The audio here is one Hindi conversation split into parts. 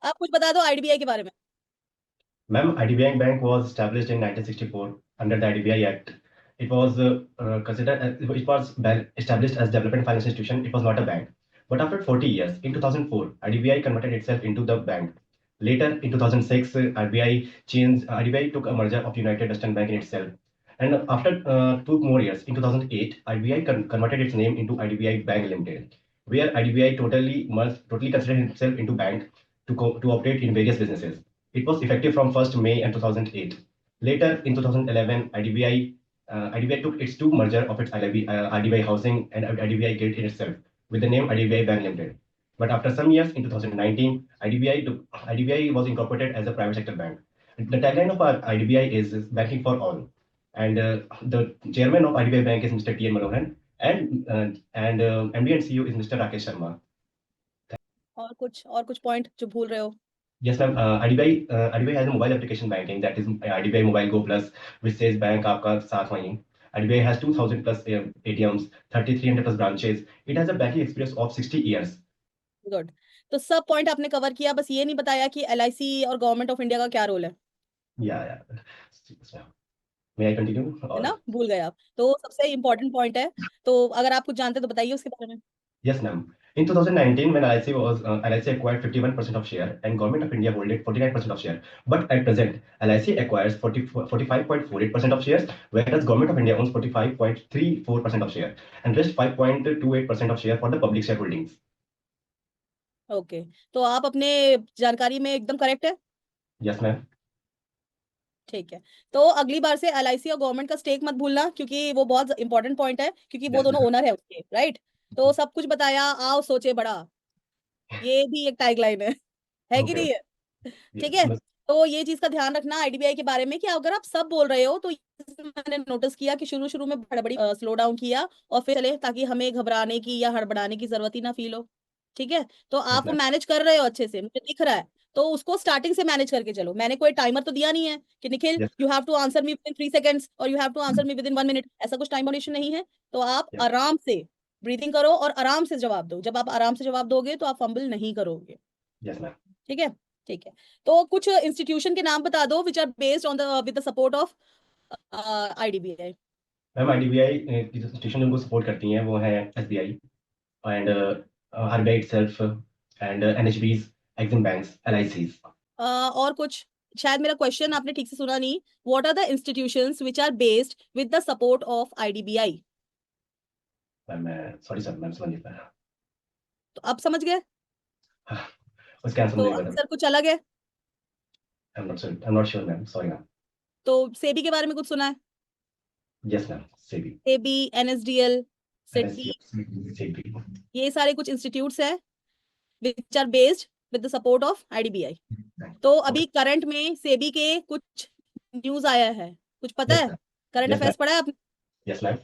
आप कुछ बता दो आईडीबीआई के बारे में। Ma'am, IDBI Bank was established in 1964 under the IDBI Act. It was considered it was established as development finance institution. It was not a bank. But after 40 years, in 2004, IDBI converted itself into the bank. Later, in 2006, IDBI took a merger of United Western Bank in itself. And after 2 more years, in 2008, IDBI converted its name into IDBI Bank Limited, where IDBI totally considered itself into bank to operate in various businesses. It was effective from 1st May and 2008. Later, in 2011, IDBI took its two merger of its IDBI Housing and IDBI Gate in itself with the name IDBI Bank Limited. But after some years, in 2019, IDBI was incorporated as a private sector bank. The tagline of our IDBI is banking for all. And the chairman of IDBI Bank is Mr. T. N. Manoharan, and MD and CEO is Mr. Rakesh Sharma. और कुछ पॉइंट जो भूल रहे हो। Yes, ma'am. IDBI has a mobile application banking that is IDBI Mobile Go Plus, which says bank आपका साथ वहीं. IDBI has 2,000 plus ATMs, 3,300 plus branches. It has a banking experience of 60 years. Good. तो सब पॉइंट आपने कवर किया, बस ये नहीं बताया कि एलआईसी और गवर्नमेंट ऑफ इंडिया का क्या रोल है। Yeah, yeah. Yes, ma'am. May I continue? है Or ना, भूल गए आप। तो सबसे इम्पोर्टेंट पॉइंट है, तो अगर आप कुछ जानते तो बताइए उसके बारे में। yes, ma'am. In 2019, when LIC acquired 51% of share and Government of India holded 49% of share. But at present, LIC acquires 45.48% of shares, whereas Government of India owns 45.34% of share and rest 5.28% of share for the public shareholdings. Okay, तो आप अपने जानकारी में एकदम करेक्ट है। Yes, ma'am. ठीक है, तो अगली बार से एलआईसी और गवर्नमेंट का स्टेक मत भूलना, क्योंकि वो बहुत इंपॉर्टेंट पॉइंट है, क्योंकि वो Yes, दोनों ma'am. ओनर है उसके, राइट। तो सब कुछ बताया, आओ सोचे बड़ा, ये भी एक टैगलाइन है कि Okay. नहीं है। Yes. ठीक है, तो ये चीज का ध्यान रखना आईडीबीआई के बारे में कि अगर आप सब बोल रहे हो तो मैंने नोटिस किया कि शुरू शुरू में हड़बड़ी स्लो डाउन किया और फिर चले, ताकि हमें घबराने की या हड़बड़ाने की जरूरत ही ना फील हो। ठीक है, तो Yes, आप ma'am. मैनेज कर रहे हो अच्छे से, मुझे दिख रहा है। तो उसको स्टार्टिंग से मैनेज करके चलो। मैंने कोई टाइमर तो दिया नहीं है कि Nikhil Yes. You have to answer me with in 3 seconds और you have to answer me with in 1 minute, ऐसा कुछ टाइम बाउंडेशन नहीं है। तो आप Yes. आराम से ब्रीथिंग करो और आराम से जवाब दो। जब आप आराम से जवाब दोगे तो आप फंबल नहीं करोगे। Yes, ma'am. ठीक है, ठीक है। तो कुछ इंस्टीट्यूशन के नाम बता दो which are based on the with the support of IDBI. Ma'am IDBI की जो इंस्टीट्यूशन उनको सपोर्ट करती हैं वो है SBI and RBI itself and NHBs, Exim Banks, LICs. और कुछ, शायद मेरा क्वेश्चन आपने ठीक से सुना नहीं। What are the institutions which are based with the support of IDBI. Ma'am मैं सॉरी सर मैम समझ नहीं पाया। तो आप समझ गए, हाँ, उसका आंसर तो मुझे पता। आंसर कुछ अलग है। I'm not sure ma'am, sorry ma'am. तो सेबी के बारे में कुछ सुना है। Yes ma'am, SEBI. SEBI, NSDL, SIDBI, NSDL, SEBI. ये सारे कुछ इंस्टीट्यूट्स हैं which are based with the support of IDBI. तो ओके। अभी करंट में सेबी के कुछ न्यूज आया है, कुछ पता यस है। Ma'am. Current yes ma'am. Affairs पढ़ा है आपने। Yes ma'am.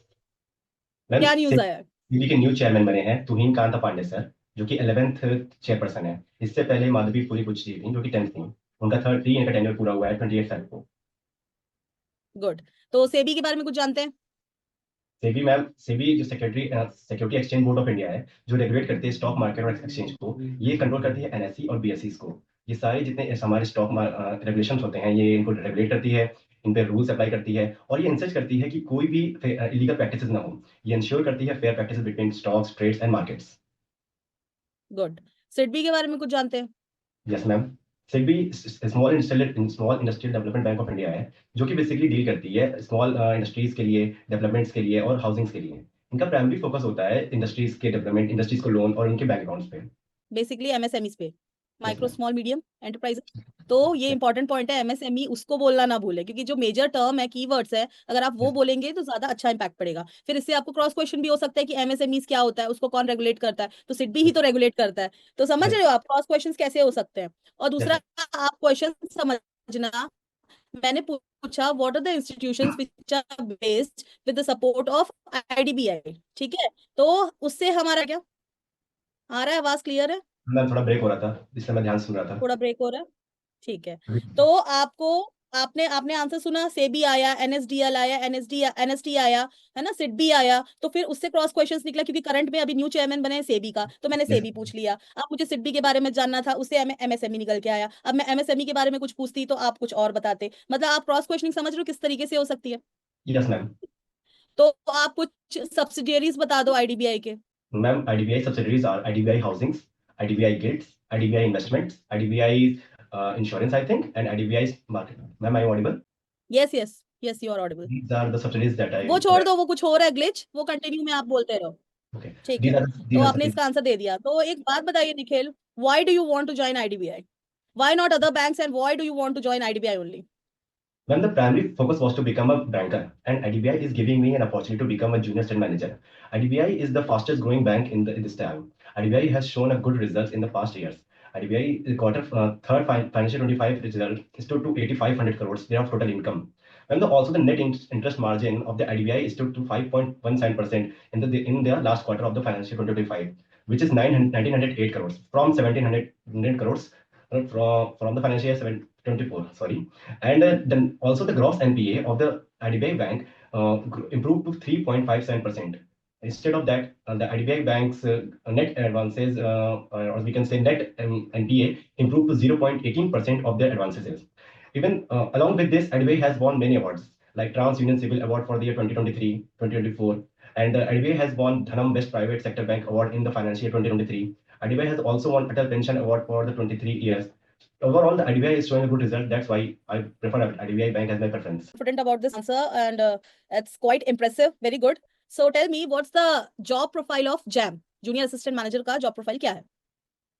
मैम क्या न्यूज आया है। सेबी के न्यू चेयरमैन बने हैं तुहिन कांता पांडे सर, जो कि 11th चेयरपर्सन है। इससे पहले माधवी पूरी कुछ थी जो कि 10th थी। उनका 3 ईयर का टेन्योर पूरा हुआ है 28 साल को। गुड। तो सेबी के बारे में कुछ जानते हैं। सेबी मैम, सेबी जो security exchange board of India है, जो रेगुलेट करती है स्टॉक मार्केट और एक्सचेंज को, ये कंट्रोल करती है एनएसई और बीएसई को। ये सारे जितने हमारे स्टॉक रेगुलेशन होते हैं, ये इनको रेगुलेट करती है, इन पे रूल्स अप्लाई करती है, और ये इंसर्च करती है कि कोई भी इलीगल प्रैक्टिसेस ना हो। ये इंश्योर करती है fair practices between stocks, trades and markets. Good. SIDBI के बारे में कुछ जानते हैं। Yes ma'am. SEBI small industrial development bank of India है, जो कि बेसिकली डील करती है स्मॉल इंडस्ट्रीज के लिए, डेवलपमेंट्स के लिए और हाउसिंग्स के लिए। इनका प्राइमरी फोकस होता है इंडस्ट्रीज के डेवलपमेंट, इंडस्ट्रीज को लोन और उनके बैंक अकाउंट्स पे। बेसिकली एमएसएमई पे, yes micro ma'am. Small medium enterprises. तो ये इंपॉर्टेंट पॉइंट है, एमएसएमई उसको बोलना ना भूले, क्योंकि जो मेजर टर्म है, कीवर्ड्स है, अगर आप वो यस। बोलेंगे तो ज्यादा अच्छा इंपैक्ट पड़ेगा। फिर इससे आपको क्रॉस क्वेश्चन भी हो सकता है कि एमएसएमई क्या होता है, उसको कौन रेगुलेट करता है, तो सिडबी ही तो रेगुलेट करता है। तो समझ यस। रहे हो आप क्रॉस क्वेश्चन कैसे हो सकते हैं। और यस दूसरा, मैम। आप क्वेश्चन समझना, मैंने पूछा what are the institutions which are based with the support of IDBI. ठीक है, तो उससे हमारा क्या आ रहा है, आवाज क्लियर है। मैम थोड़ा ब्रेक हो रहा था, इसलिए मैं ध्यान सुन रहा था। थोड़ा ब्रेक हो रहा है, ठीक है। तो आपको आपने आपने आंसर सुना, सेबी आया, एनएसडीएल आया, एनएसटी आया, है ना, सिडबी आया, तो फिर उससे क्रॉस क्वेश्चंस निकला, क्योंकि करंट में अभी न्यू चेयरमैन बने हैं सेबी का, तो मैंने Yes, सेबी पूछ लिया। अब मुझे सिडबी के बारे में जानना था, उससे एमएसएमई निकल के आया। अब मैं एमएसएमई के बारे में कुछ पूछती तो आप कुछ और बताते। मतलब आप क्रॉस क्वेश्चनिंग समझ रहे हो किस तरीके से हो सकती है। yes, ma'am. तो आप कुछ सब्सिडियरीज बता दो आईडीबीआई के। Ma'am, IDBI subsidiaries are IDBI Housings, IDBI Gates, IDBI Investments, IDBI Insurance, I think, and IDBI Market. Ma'am, are you audible? Yes yes yes, you are audible. These are the subsidiaries that वो I. छोड़ दो, वो कुछ हो रहा है ग्लिच, वो कंटिन्यू में आप बोलते रहो। Okay. ठीक These है, are तो these are आपने subsidiaries. इसका आंसर दे दिया। तो एक बात बताइए Nikhil, why do you want to join IDBI? Why not other banks and why do you want to join IDBI only? When the primary focus was to become a banker, and IDBI is giving me an opportunity to become a junior state manager. IDBI is the fastest growing bank in this time. IDBI has shown a good results in the past years. IDBI quarter third financial 25 result stood to 8,500 crores their total income. And also the net interest margin of the IDBI stood to 5.17% in their last quarter of the financial 2025, which is 1908 crores from 1700 crores from the financial year 724. Sorry, and then also the gross NPA of the IDBI Bank improved to 3.57%. Instead of that, the IDBI Bank's net advances, or we can say net NPA, improved to 0.18% of their advances. Even along with this, IDBI has won many awards like TransUnion Civil Award for the year 2023, 2024, and IDBI has won Dhanam Best Private Sector Bank Award in the financial year 2023. IDBI has also won Atal Pension Award for the 23 years. Overall, the IDBI is showing a good result. That's why I prefer IDBI Bank as my preference. Confident about this answer, and it's quite impressive, very good. So tell me, what's the job profile of JAM, junior assistant manager का जॉब प्रोफाइल क्या है?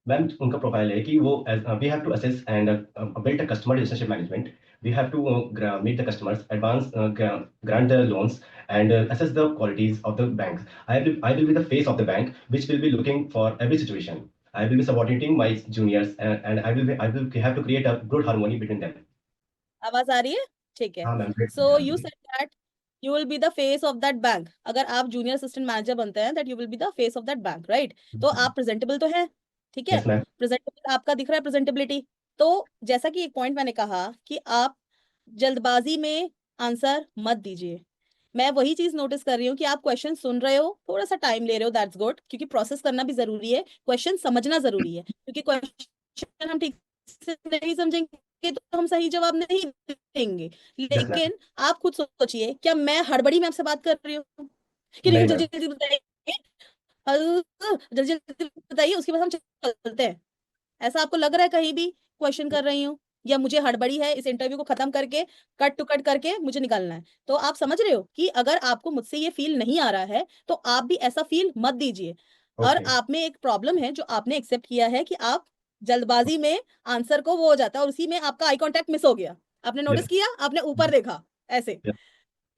मैम उनका प्रोफाइल है कि वो we have to assess and build a customer relationship management. We have to meet the customers, advance grant the loans, and assess the qualities of the banks. I will be the face of the bank, which will be looking for every situation. I will be subordinating my juniors, and I will have to create a good harmony between them. आवाज आ रही है? ठीक है। हाँ ma'am, great. So you said that you will be the face of that bank. अगर आप जूनियर असिस्टेंट मैनेजर बनते हैं, that you will be the face of that bank, right? तो आप प्रेजेंटेबल तो हैं, ठीक है? Yes ma'am. प्रेजेंटेबल आपका दिख रहा है, प्रेजेंटेबिलिटी। तो जैसा कि एक पॉइंट मैंने कहा कि आप जल्दबाजी में आंसर मत दीजिए। मैं वही चीज नोटिस कर रही हूँ कि आप क्वेश्चन सुन रहे हो, थोड़ा सा टाइम ले रहे हो, दैट्स गुड, क्योंकि प्रोसेस करना भी जरूरी है, क्वेश्चन समझना जरूरी है, क्योंकि क्वेश्चन हम ठीक से नहीं समझेंगे तो हम सही जवाब नहीं देंगे। Yes ma'am. लेकिन आप खुद सोचिए, क्या मैं हड़बड़ी में आपसे बात कर रही हूँ कि नहीं, नहीं जल्दी मैम. जल्दी बताइए, जल्दी जल्दी बताइए, उसके बाद हम चलते हैं। ऐसा आपको लग रहा है कहीं भी क्वेश्चन कर रही हूँ, या मुझे हड़बड़ी है इस इंटरव्यू को खत्म करके कट टू कट करके मुझे निकलना है? तो आप समझ रहे हो कि अगर आपको मुझसे ये फील नहीं आ रहा है तो आप भी ऐसा फील मत दीजिए। और ओके. आप में एक प्रॉब्लम है जो आपने एक्सेप्ट किया है कि आप जल्दबाजी में आंसर को वो हो जाता है, और उसी में आपका आई कांटेक्ट मिस हो गया। आपने यस. नोटिस किया, आपने ऊपर देखा ऐसे। यस.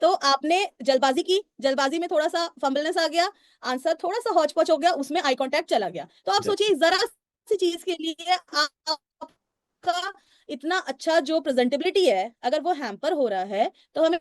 तो आपने जल्दबाजी की, जल्दबाजी में थोड़ा सा फंबलनेस आ गया, आंसर थोड़ा सा हौच पौच हो गया, उसमें आई कांटेक्ट चला गया। तो आप यस. सोचिए, जरा सी चीज के लिए आपका इतना अच्छा जो प्रेजेंटेबिलिटी है, अगर वो हैम्पर हो रहा है, तो हमें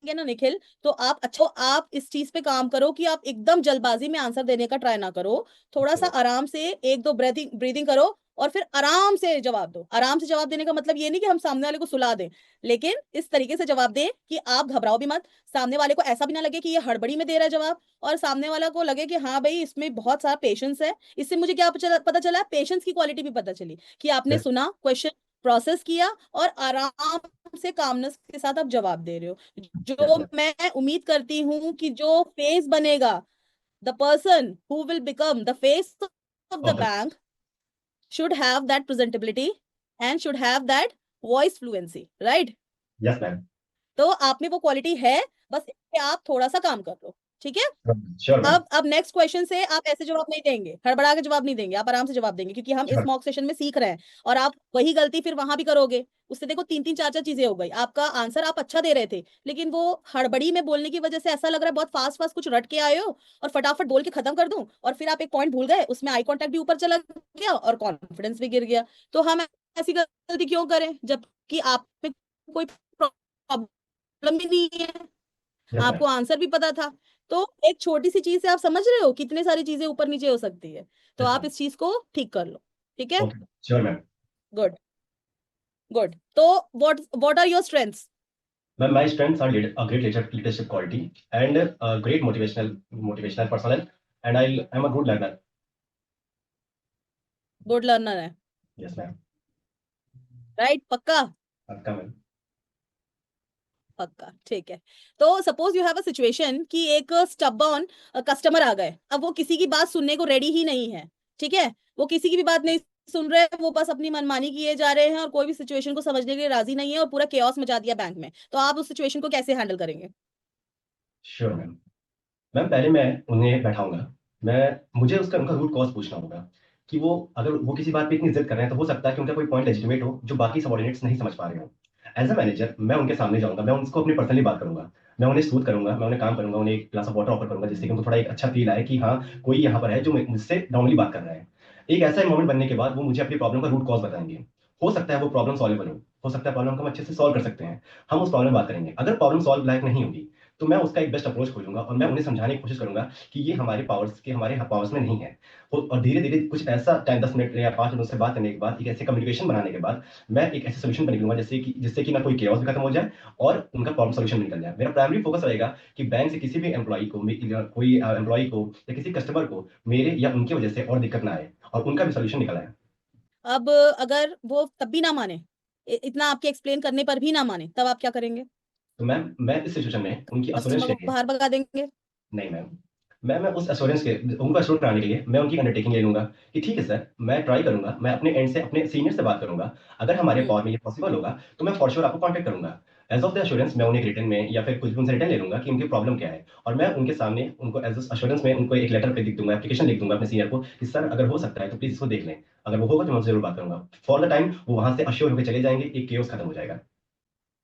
ना निखिल, तो आप अच्छा, आप इस चीज पे काम करो कि आप एकदम जल्दबाजी में आंसर देने का ट्राई ना करो। थोड़ा सा आराम से एक दो ब्रीथिंग ब्रीदिंग करो, और फिर आराम से जवाब दो। आराम से जवाब देने का मतलब ये नहीं कि हम सामने वाले को सुला दें, लेकिन इस तरीके से जवाब दें कि आप घबराओ भी मत, सामने वाले को ऐसा भी ना लगे कि ये हड़बड़ी में दे रहा है जवाब, और सामने वाला को लगे कि हाँ भाई, इसमें बहुत सारा पेशेंस है। इससे मुझे क्या पता चला, पेशेंस की क्वालिटी भी पता चली कि आपने यस. सुना, क्वेश्चन प्रोसेस किया, और आराम से कामनेस के साथ आप जवाब दे रहे हो। यस जो मैम. मैं उम्मीद करती हूँ कि जो फेस बनेगा, the person who will become the face of the okay. Bank should have that presentability and should have that voice fluency, right? Yes ma'am. तो आप में वो क्वालिटी है, बस इस पे आप थोड़ा सा काम कर लो, ठीक है? Sure ma'am. अब नेक्स्ट क्वेश्चन से आप ऐसे जवाब नहीं देंगे, हड़बड़ा के जवाब नहीं देंगे, आप आराम से जवाब देंगे, क्योंकि हम इस श्योर. मॉक सेशन में सीख रहे हैं। और आप वही गलती फिर वहां भी करोगे, उससे देखो तीन तीन चार चार चीजें हो गई। आपका आंसर आप अच्छा दे रहे थे, लेकिन वो हड़बड़ी में बोलने की वजह से ऐसा लग रहा है बहुत फास्ट फास्ट कुछ रट के आए हो, और फटाफट बोल के खत्म कर दूं, और फिर आप एक पॉइंट भूल गए, उसमें आई कांटेक्ट भी ऊपर चला गया और कॉन्फिडेंस भी गिर गया। तो हम ऐसी गलती क्यों करें, जबकि आप में कोई प्रॉब्लम भी नहीं है, यस मैम. आपको आंसर भी पता था। तो एक छोटी सी चीज से आप समझ रहे हो कितनी सारी चीजें ऊपर नीचे हो सकती है। तो यस आप मैम. इस चीज को ठीक कर लो, ठीक है? Okay. Sure ma'am. Good. Good. तो what are your strengths? Ma'am my strengths are a great leadership quality and a great motivational personnel and I'm a good learner. Good learner है, Yes मैम. राइट? पक्का? आपका मैम. पक्का, ठीक है। तो suppose you have a situation कि एक स्टबॉर्न कस्टमर आ गए, अब वो किसी की बात सुनने को रेडी ही नहीं है, ठीक है? वो किसी की भी बात नहीं सुन रहे, वो बस अपनी मनमानी किए जा रहे हैं और कोई भी सिचुएशन को समझने के लिए राजी नहीं है और पूरा केओस मचा दिया बैंक में, तो आप उस सिचुएशन को कैसे हैंडल करेंगे? Sure ma'am. मैम पहले मैं उन्हें बैठाऊंगा. मुझे उसका उनका रूट कॉज पूछना होगा कि वो अगर वो किसी बात पे इतनी जिद कर रहे हैं तो हो सकता है कि उनका कोई पॉइंट लेजिटिमेट हो जो बाकी सबॉर्डिनेट्स नहीं समझ पा रहे हो. एज अ मैनेजर मैं उनके सामने जाऊंगा, मैं उनको अपनी पर्सनली बात करूंगा. मैं उन्हें सूद करूंगा, मैं उन्हें काम करूंगा, उन्हें एक ग्लास ऑफ वाटर ऑफर करूंगा जिससे कि उनको थोड़ा एक अच्छा फील आए कि हाँ कोई यहाँ पर है जो मुझसे नॉर्मली बात कर रहा है. एक ऐसा मोमेंट बनने के बाद वो मुझे अपनी प्रॉब्लम का रूट कॉज बताएंगे. हो सकता है वो प्रॉब्लम सॉल्वेबल हो सकता है प्रॉब्लम को हम अच्छे से सॉल्व कर सकते हैं. हम उस प्रॉब्लम में बात करेंगे. अगर प्रॉब्लम सॉल्व लायक नहीं होगी तो मैं उसका एक बेस्ट अप्रोच खोजूंगा और मैं उन्हें समझाने की कोशिश करूंगा कि ये हमारे पावर्स में नहीं है. और धीरे धीरे कुछ ऐसा टाइम 10 मिनट या 5 मिनट उससे बात करने के बाद एक ऐसे कम्युनिकेशन बनाने के बाद मैं एक ऐसे सोल्यूशन पर निकलूंगा जिससे कि ना कोई केओस भी खत्म हो जाए और उनका प्रॉब्लम सोल्यूशन निकल जाए. मेरा प्राइमरी फोकस रहेगा कि बैंक से किसी भी एम्प्लॉय को कोई एम्प्लॉय को या किसी कस्टमर को मेरे या उनकी वजह से और दिक्कत ना आए और उनका भी सोल्यूशन निकल आए. अब अगर वो तब भी ना माने, इतना आपके एक्सप्लेन करने पर भी ना माने, तब आप क्या करेंगे? तो मैम मैं इस सिचुएशन में उनकी कस्टमर अश्योरेंस को लेके. बाहर भगा देंगे? नहीं मैम. मैं उस एश्योरेंस के उनको एश्योर कराने के लिए मैं उनकी अंडरटेकिंग ले लूंगा कि ठीक है सर मैं ट्राई करूंगा, मैं अपने एंड से अपने सीनियर से बात करूंगा. अगर हमारे हम्म। पावर में ये पॉसिबल होगा तो मैं फॉर श्योर आपको कांटेक्ट करूंगा. एज ऑफ द एश्योरेंस मैं उन्हें रिटर्न में या फिर कुछ भी उनसे रिटर्न ले लूंगा कि उनकी प्रॉब्लम क्या है और मैं उनके सामने उनको एज एश्योरेंस में उनको एक लेटर पे लिख दूंगा, एप्लीकेशन लिख दूंगा अपने सीनियर को कि सर अगर हो सकता है तो प्लीज इसको देख लें. अगर वो होगा तो मैं उनसे जरूर बात करूंगा. फॉर द टाइम वो वहां से अश्योर होकर चले जाएंगे, एक केओस खत्म हो जाएगा.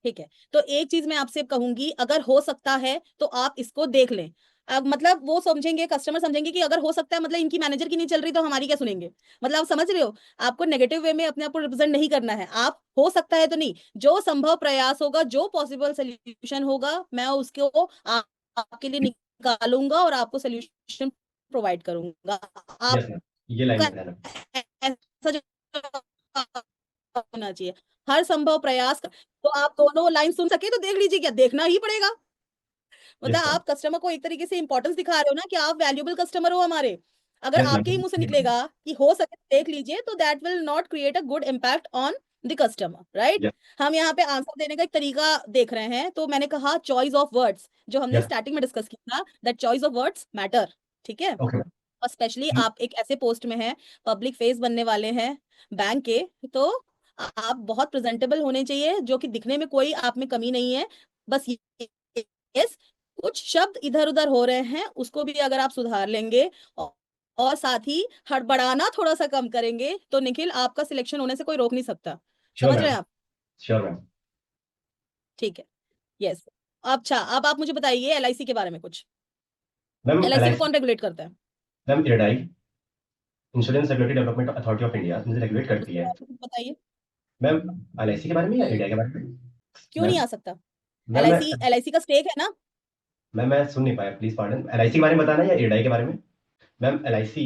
ठीक है, तो एक चीज मैं आपसे कहूंगी, अगर हो सकता है तो आप इसको देख लें। अब मतलब वो समझेंगे, कस्टमर समझेंगे कि अगर हो सकता है मतलब इनकी मैनेजर की नहीं चल रही तो हमारी क्या सुनेंगे। मतलब आप समझ रहे हो, आपको नेगेटिव वे में अपने आप को रिप्रेजेंट नहीं करना है। आप हो सकता है तो नहीं, जो संभव प्रयास होगा, जो पॉसिबल सोल्यूशन होगा, मैं उसको आपके लिए निकालूंगा और आपको सोल्यूशन प्रोवाइड करूंगा। Yes ma'am. ये लाइन आपका में ध्यान रखना. ऐसा होना चाहिए, हर संभव प्रयास तो आप दोनों लाइन सुन सके तो देख लीजिए, क्या देखना ही पड़ेगा। मतलब यस मैम. आप कस्टमर को एक तरीके से इंपॉर्टेंस दिखा रहे हो ना कि आप वैल्यूएबल कस्टमर हो हमारे। अगर यस आपके ही मैम. मुंह से निकलेगा कि हो सके तो देख लीजिए, तो that will not create a good impact on the customer, right? Yes. हम यहाँ पे आंसर देने का एक तरीका देख रहे हैं, तो मैंने कहा चॉइस ऑफ वर्ड्स, जो हमने यस. स्टार्टिंग में डिस्कस किया था, that choice of words matter. ठीक है? ओके और स्पेशली मैम. आप एक ऐसे पोस्ट में हैं, पब्लिक फेस बनने वाले हैं बैंक के, तो आप बहुत प्रेजेंटेबल होने चाहिए, जो कि दिखने में कोई आप में कमी नहीं है। बस यस, कुछ शब्द इधर उधर हो रहे हैं, उसको भी अगर आप सुधार लेंगे और साथ ही हड़बड़ाना थोड़ा सा कम करेंगे, तो निखिल आपका सिलेक्शन होने से कोई रोक नहीं सकता। श्योर समझ रहे मैम. हैं आप? Sure ma'am. ठीक है। यस। अच्छा, अब आप मुझे बताइए एलआईसी के बारे में कुछ। मैम एलआईसी को एलआईसी. कौन रेगुलेट करता है? Ma'am IRDAI, insurance regulatory development authority of India मुझे रेगुलेट करती उसके है. बारे में कुछ बताइए। मैम एलआईसी के बारे में या हम्म। इरेडाई के बारे में? क्यों नहीं मैम आ सकता? मैम मैं एलआईसी एलआईसी का स्टेक है ना? मैं सुन नहीं पाया, प्लीज पार्डन. एलआईसी के बारे में बताना या इरेडाई के बारे में? Ma'am LIC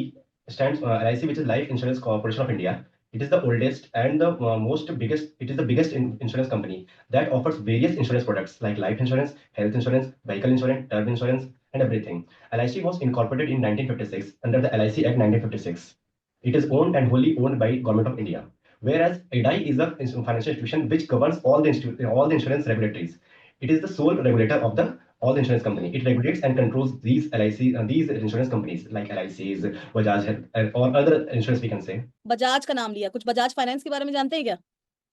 stands LIC, which is Life Insurance Corporation of India. It is the oldest and the most biggest. It is the biggest insurance company that offers various insurance products like life insurance, health insurance, vehicle insurance, term insurance, and everything. LIC was incorporated in 1956 under the LIC Act 1956. It is owned and wholly owned by Government of India. Whereas IDAI is a financial institution which governs all the insurance regulatories. It is the sole regulator of the all the insurance company. It regulates and controls these LIC, these insurance companies like LICs, Bajaj, or other insurance we can say. Bajaj का नाम लिया, कुछ बजाज फाइनेंस के बारे में जानते हैं क्या?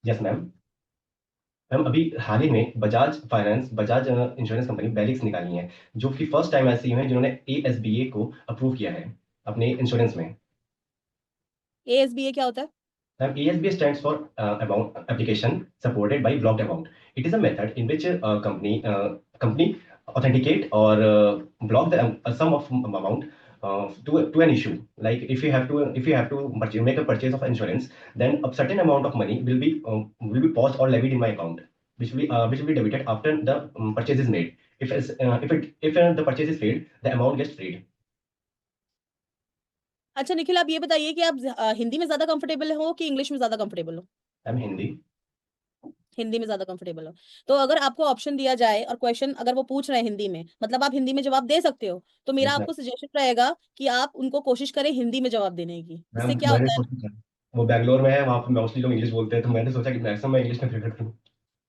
Yes, ma'am. मैम अभी हाल ही में बजाज इंश्योरेंस कंपनी बैलिक्स निकाली है जो कि फर्स्ट टाइम ऐसी है जिन्होंने ASBA को अप्रूव किया है अपने इंश्योरेंस में. एएसबीए क्या होता है? Now, ASB stands for amount application supported by blocked amount. It is a method in which a company authenticate or block the a sum of amount to an issue. Like if you have to make a purchase of insurance, then a certain amount of money will be paused or levied in my account, which will be debited after the purchase is made. If the purchase is failed, the amount gets freed. अच्छा निखिल, आप ये बताइए कि आप हिंदी में ज्यादा कंफर्टेबल हो कि इंग्लिश में ज्यादा कंफर्टेबल हो? I'm Hindi. हिंदी में ज्यादा कंफर्टेबल हो। तो अगर आपको ऑप्शन दिया जाए और क्वेश्चन अगर वो पूछ रहे हैं हिंदी में, मतलब आप हिंदी में जवाब दे सकते हो, तो मेरा यस मैम। आपको सजेशन रहेगा कि आप उनको कोशिश करें हिंदी में जवाब देने की। मैम इससे क्या मैंने होता है ना। सोचा था, वो बैंगलोर में है, वहाँ पे मोस्टली लोग इंग्लिश बोलते हैं, तो मैंने सोचा कि मैक्सिमम मैं इंग्लिश में प्रेफर करूँ।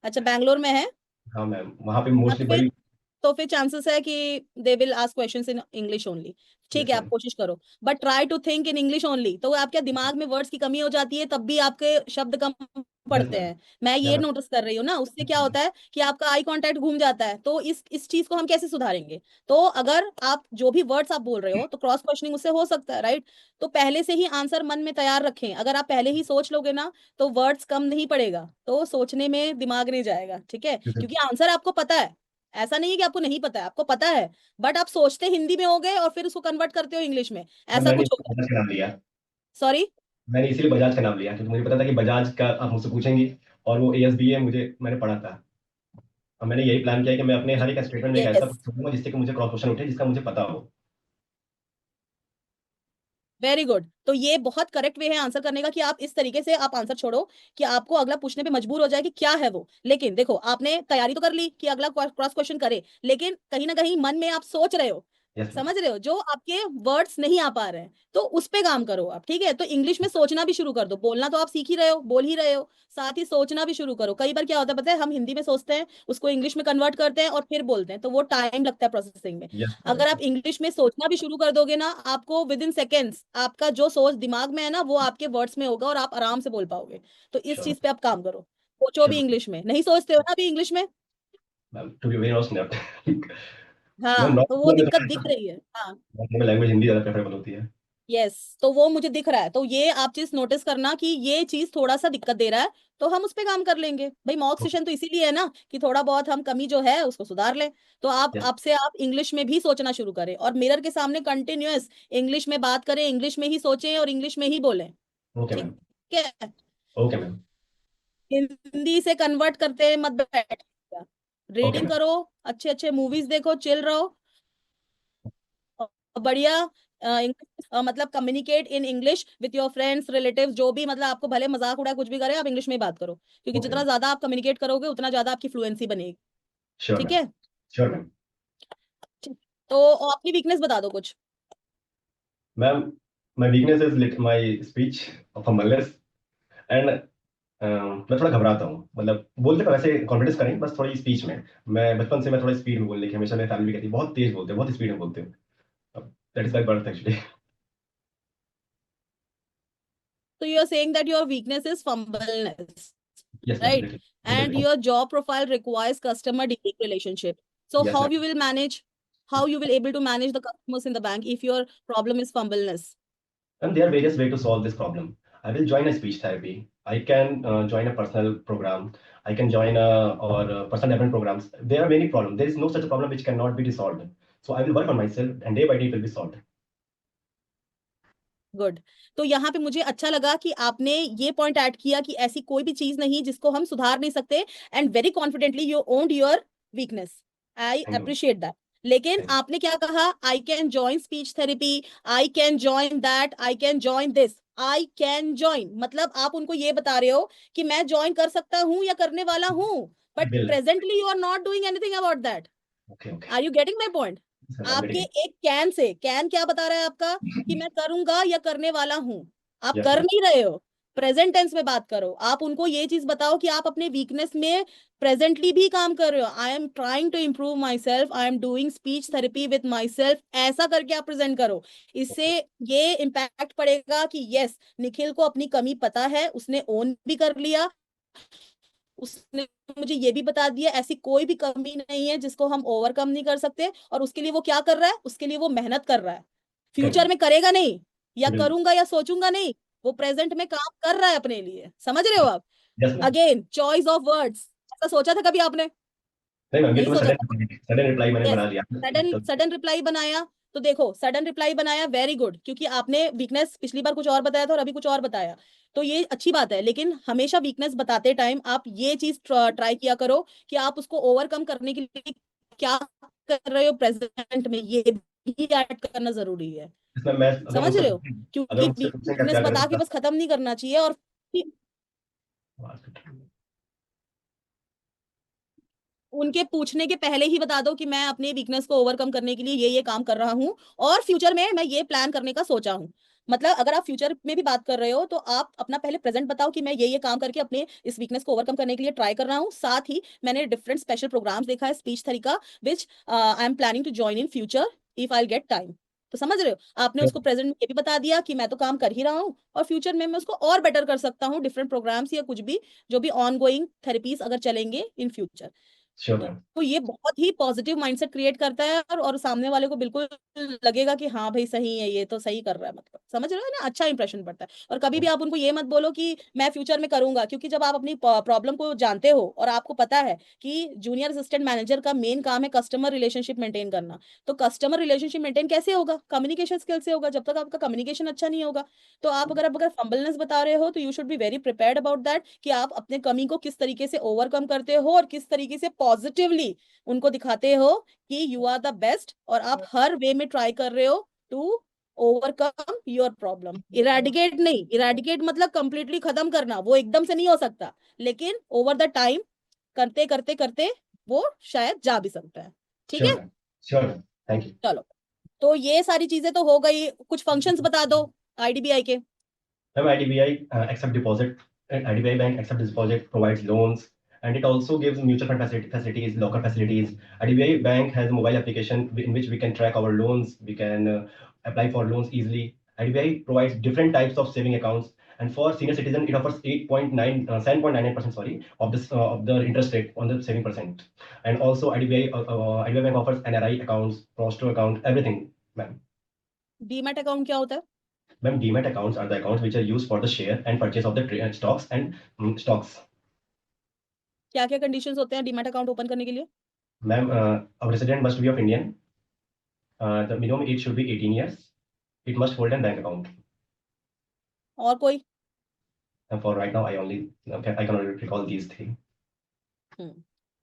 अच्छा, बैंगलोर में है। हाँ मैम, वहाँ पे हाँ, मोस्टली बड़ी। तो फिर चांसेस है कि they will ask questions in English only. ठीक यस है, आप मैम। कोशिश करो, but try to think in English only. तो आपके दिमाग में वर्ड्स की कमी हो जाती है, तब भी आपके शब्द कम यस पड़ते मैम। हैं। मैं या ये मैम। नोटिस कर रही हूँ ना, उससे क्या होता है कि आपका आई कांटेक्ट घूम जाता है। तो इस चीज को हम कैसे सुधारेंगे? तो अगर आप जो भी वर्ड्स आप बोल रहे हो, तो क्रॉस क्वेश्चनिंग उससे हो सकता है, राइट? तो पहले से ही आंसर मन में तैयार रखें। अगर आप पहले ही सोच लोगे ना, तो वर्ड्स कम नहीं पड़ेगा, तो सोचने में दिमाग नहीं जाएगा। ठीक है, क्योंकि आंसर आपको पता है। ऐसा नहीं है कि आपको नहीं पता है, आपको पता है। बट आप सोचते हिंदी में हो गए और फिर उसको कन्वर्ट करते हो इंग्लिश में, मैम ऐसा मैंने कुछ इसलिए होता है। बजाज का नाम लिया। सॉरी। मैंने इसीलिए बजाज का नाम लिया क्योंकि मुझे पता था कि बजाज का आप मुझसे पूछेंगी, और वो ASB है, मुझे मैंने पढ़ा था। और मैंने यही प्लान किया कि मैं अपने हर एक स्टेटमेंट में एक ऐसा यस, कुछ छोड़ूंगा जिससे कि मुझे क्रॉस क्वेश्चन उठे, जिसका मुझे पता हो। Very good. तो ये बहुत करेक्ट वे है आंसर करने का, कि आप इस तरीके से आप आंसर छोड़ो कि आपको अगला पूछने पे मजबूर हो जाए कि क्या है वो। लेकिन देखो, आपने तैयारी तो कर ली कि अगला क्रॉस क्वेश्चन करे, लेकिन कहीं ना कहीं मन में आप सोच रहे हो, यस मैम। समझ रहे हो, जो आपके वर्ड्स नहीं आ पा रहे हैं, तो उस पे काम करो आप। ठीक है, तो इंग्लिश में सोचना भी शुरू कर दो। बोलना तो आप सीख ही रहे हो, बोल ही रहे हो, साथ ही सोचना भी शुरू करो। कई बार क्या होता है पता है, हम हिंदी में सोचते हैं, उसको इंग्लिश में कन्वर्ट करते हैं और फिर बोलते हैं, तो वो टाइम लगता है प्रोसेसिंग में। यस अगर करेक्ट। आप इंग्लिश में सोचना भी शुरू कर दोगे ना, आपको विद इन सेकेंड्स आपका जो सोच दिमाग में है ना, वो आपके वर्ड्स में होगा और आप आराम से बोल पाओगे। तो इस श्योर। चीज पे आप काम करो। सोचो भी श्योर इंग्लिश में, नहीं सोचते हो ना अभी इंग्लिश में। Ma'am, to be very honest ma'am, हाँ, तो नॉर्थ वो में दिक्कत थोड़ा दिख रही है। हाँ। ऐसा लैंग्वेज हिंदी ज्यादा प्रेफरेबल होती है। यस, तो वो मुझे दिख रहा है, तो ये आप चीज नोटिस करना कि ये चीज थोड़ा सा दिक्कत दे रहा है। तो हम उस पे काम कर लेंगे भाई, मॉक सेशन तो इसीलिए है ना, कि थोड़ा बहुत हम कमी जो है उसको सुधार लें। तो आप यस। अब से आप इंग्लिश में भी सोचना शुरू करें, और मिरर के सामने कंटिन्यूअस इंग्लिश में बात करें, इंग्लिश में ही सोचें और इंग्लिश में ही बोलें। ओके ठीक मैम। है, ओके मैम। हिंदी से कन्वर्ट करते मत बैठिएगा। Okay reading ma'am. करो, अच्छे अच्छे मूवीज देखो, चिल रहो, बढ़िया। मतलब communicate in English with your friends relatives, जो भी मतलब आपको भले मजाक उड़ाए कुछ भी करे, आप इंग्लिश में ही बात करो, क्योंकि ओके जितना मैम। ज्यादा आप कम्युनिकेट करोगे उतना ज्यादा आपकी फ्लुएंसी बनेगी। श्योर ठीक मैम। है। Sure ma'am. ठीक। तो और अपनी वीकनेस बता दो कुछ। Ma'am, my weakness is my speech fumbleness, and मैं थोड़ा घबराता हूँ, मतलब बोलते तो वैसे कॉन्फिडेंस का नहीं, बस थोड़ी स्पीच में। मैं बचपन से मैं थोड़ा स्पीड में बोलने की, हमेशा मेरी फैमिली भी कहती है बहुत तेज बोलते हो, बहुत स्पीड में बोलते हो। That is my birth actually. तो you are saying that your weakness is fumbleness, yes ma'am, right? Little And little. your job profile requires customer dealing relationship. So yes how ma'am. you will manage, how you will able to manage the customers in the bank if your problem is fumbleness? And there are various ways to solve this problem. I will join a speech therapy. I can join a personal program. I can join a or personal development programs. There are many problems. There is no such a problem which cannot be resolved. So I will work on myself, and day by day it will be solved. Good. तो यहाँ पे मुझे अच्छा लगा कि आपने ये पॉइंट ऐड किया कि ऐसी कोई भी चीज नहीं जिसको हम सुधार नहीं सकते, and very confidently you owned your weakness. I Thank you. Appreciate that. लेकिन Thank you. आपने क्या कहा? I can join speech therapy, I can join that, I can join this. I can join मतलब आप उनको ये बता रहे हो कि मैं ज्वाइन कर सकता हूँ या करने वाला हूँ, I but will. Presently you are not doing anything about that. Okay. Okay. Are you getting my point? Sir, I'm आपके getting it. एक कैन से, कैन क्या बता रहा है आपका? कि मैं करूंगा या करने वाला हूं। आप Yes, कर ma'am. नहीं रहे हो। प्रेजेंट टेंस में बात करो। आप उनको ये चीज बताओ कि आप अपने वीकनेस में प्रेजेंटली भी काम कर रहे हो। I am trying to improve myself, I am doing speech therapy with myself, ऐसा करके आप प्रेजेंट करो। इससे Okay. ये इम्पैक्ट पड़ेगा कि यस, निखिल को अपनी कमी पता है, उसने ओन भी कर लिया, उसने मुझे ये भी बता दिया ऐसी कोई भी कमी नहीं है जिसको हम ओवरकम नहीं कर सकते। और उसके लिए वो क्या कर रहा है? उसके लिए वो मेहनत कर रहा है। Future Correct. में करेगा नहीं, या Will. करूंगा या सोचूंगा नहीं, वो प्रेजेंट में काम कर रहा है अपने लिए। समझ रहे हो आप? Yes, ma'am. Again choice of words, ऐसा सोचा था कभी आपने? नहीं मैम, ये नहीं तो मैं सोचा था। सडन रिप्लाई मैंने यस, बना लिया सडन तो। सडन रिप्लाई बनाया। तो देखो, सडन रिप्लाई बनाया, वेरी गुड, क्योंकि आपने वीकनेस पिछली बार कुछ और बताया था और अभी कुछ और बताया। तो ये अच्छी बात है, लेकिन हमेशा वीकनेस बताते टाइम आप ये चीज ट्राई किया करो कि आप उसको ओवरकम करने के लिए क्या कर रहे हो प्रेजेंट में, ये भी ऐड करना जरूरी है। इसमें मैं समझ रहे हो? अगर क्योंकि मुझसे पूछेगा वीकनेस क्या बता के करूँ बस खत्म नहीं करना चाहिए। और उनके पूछने के पहले ही बता दो कि मैं अपने वीकनेस को ओवरकम करने के लिए ये काम कर रहा हूँ, और फ्यूचर में मैं ये प्लान करने का सोचा हूँ। मतलब अगर आप फ्यूचर में भी बात कर रहे हो तो आप अपना पहले प्रेजेंट बताओ कि मैं ये काम करके अपने इस वीकनेस को ओवरकम करने के लिए ट्राई कर रहा हूँ। साथ ही मैंने डिफरेंट स्पेशल प्रोग्राम्स देखा है, स्पीच तरीका, which I am planning to join in future if I get time. तो समझ रहे हो, आपने उसको प्रेजेंट में ये भी बता दिया कि मैं तो काम कर ही रहा हूँ और फ्यूचर में मैं उसको और बेटर कर सकता हूँ, डिफरेंट प्रोग्राम्स या कुछ भी जो भी ऑन गोइंग थेरेपीज अगर चलेंगे इन फ्यूचर। श्योर तो, मैम। तो ये बहुत ही पॉजिटिव माइंडसेट क्रिएट करता है, और सामने वाले को बिल्कुल लगेगा कि हाँ भाई सही है, ये तो सही कर रहा है, मतलब समझ रहे हो ना, अच्छा इंप्रेशन पड़ता है। और कभी भी आप उनको ये मत बोलो कि मैं फ्यूचर में करूंगा, क्योंकि जब आप अपनी प्रॉब्लम को जानते हो और आपको पता है कि जूनियर असिस्टेंट मैनेजर का मेन काम है कस्टमर रिलेशनशिप मेंटेन करना, तो कस्टमर रिलेशनशिप मेंटेन कैसे होगा? कम्युनिकेशन स्किल से होगा। जब तक आपका कम्युनिकेशन अच्छा नहीं होगा, तो आप अगर फंबलनेस बता रहे हो तो you should be very prepared about that, कि आप अपने कमी को किस तरीके से ओवरकम करते हो और किस तरीके से पॉजिटिवली उनको दिखाते हो कि यू आर द बेस्ट, और आप हर वे में ट्राई कर रहे हो to overcome your problem. Eradicate नहीं, इरेडिकेट मतलब कंप्लीटली खत्म करना, वो एकदम से नहीं हो सकता, लेकिन ओवर द टाइम करते करते करते वो शायद जा भी सकता है। ठीक श्योर है, ma'am. Sure ma'am. Thank you. चलो। तो ये सारी चीजें तो हो गई, कुछ फंक्शंस बता दो आईडीबीआई के। Ma'am, IDBI accept deposit. IDBI Bank accept deposit, provides loans, and it also gives mutual fund facilities, locker facilities. IDBI Bank has a mobile application in which we can track our loans. We can apply for loans easily. IDBI provides different types of saving accounts, and for senior citizen, it offers 7.99%, sorry, of the interest rate on the saving percent. And also IDBI Bank offers NRI accounts, Prosto account, everything, ma'am. Demat account क्या होता है? Ma'am, Demat accounts are the accounts which are used for the share and purchase of the stocks and stocks. क्या क्या कंडीशंस होते हैं डीमैट अकाउंट ओपन करने के लिए? Ma'am, a resident must be of Indian. The minimum age should be 18 years. It must hold a bank account. और कोई? And for right now, I can only recall these three.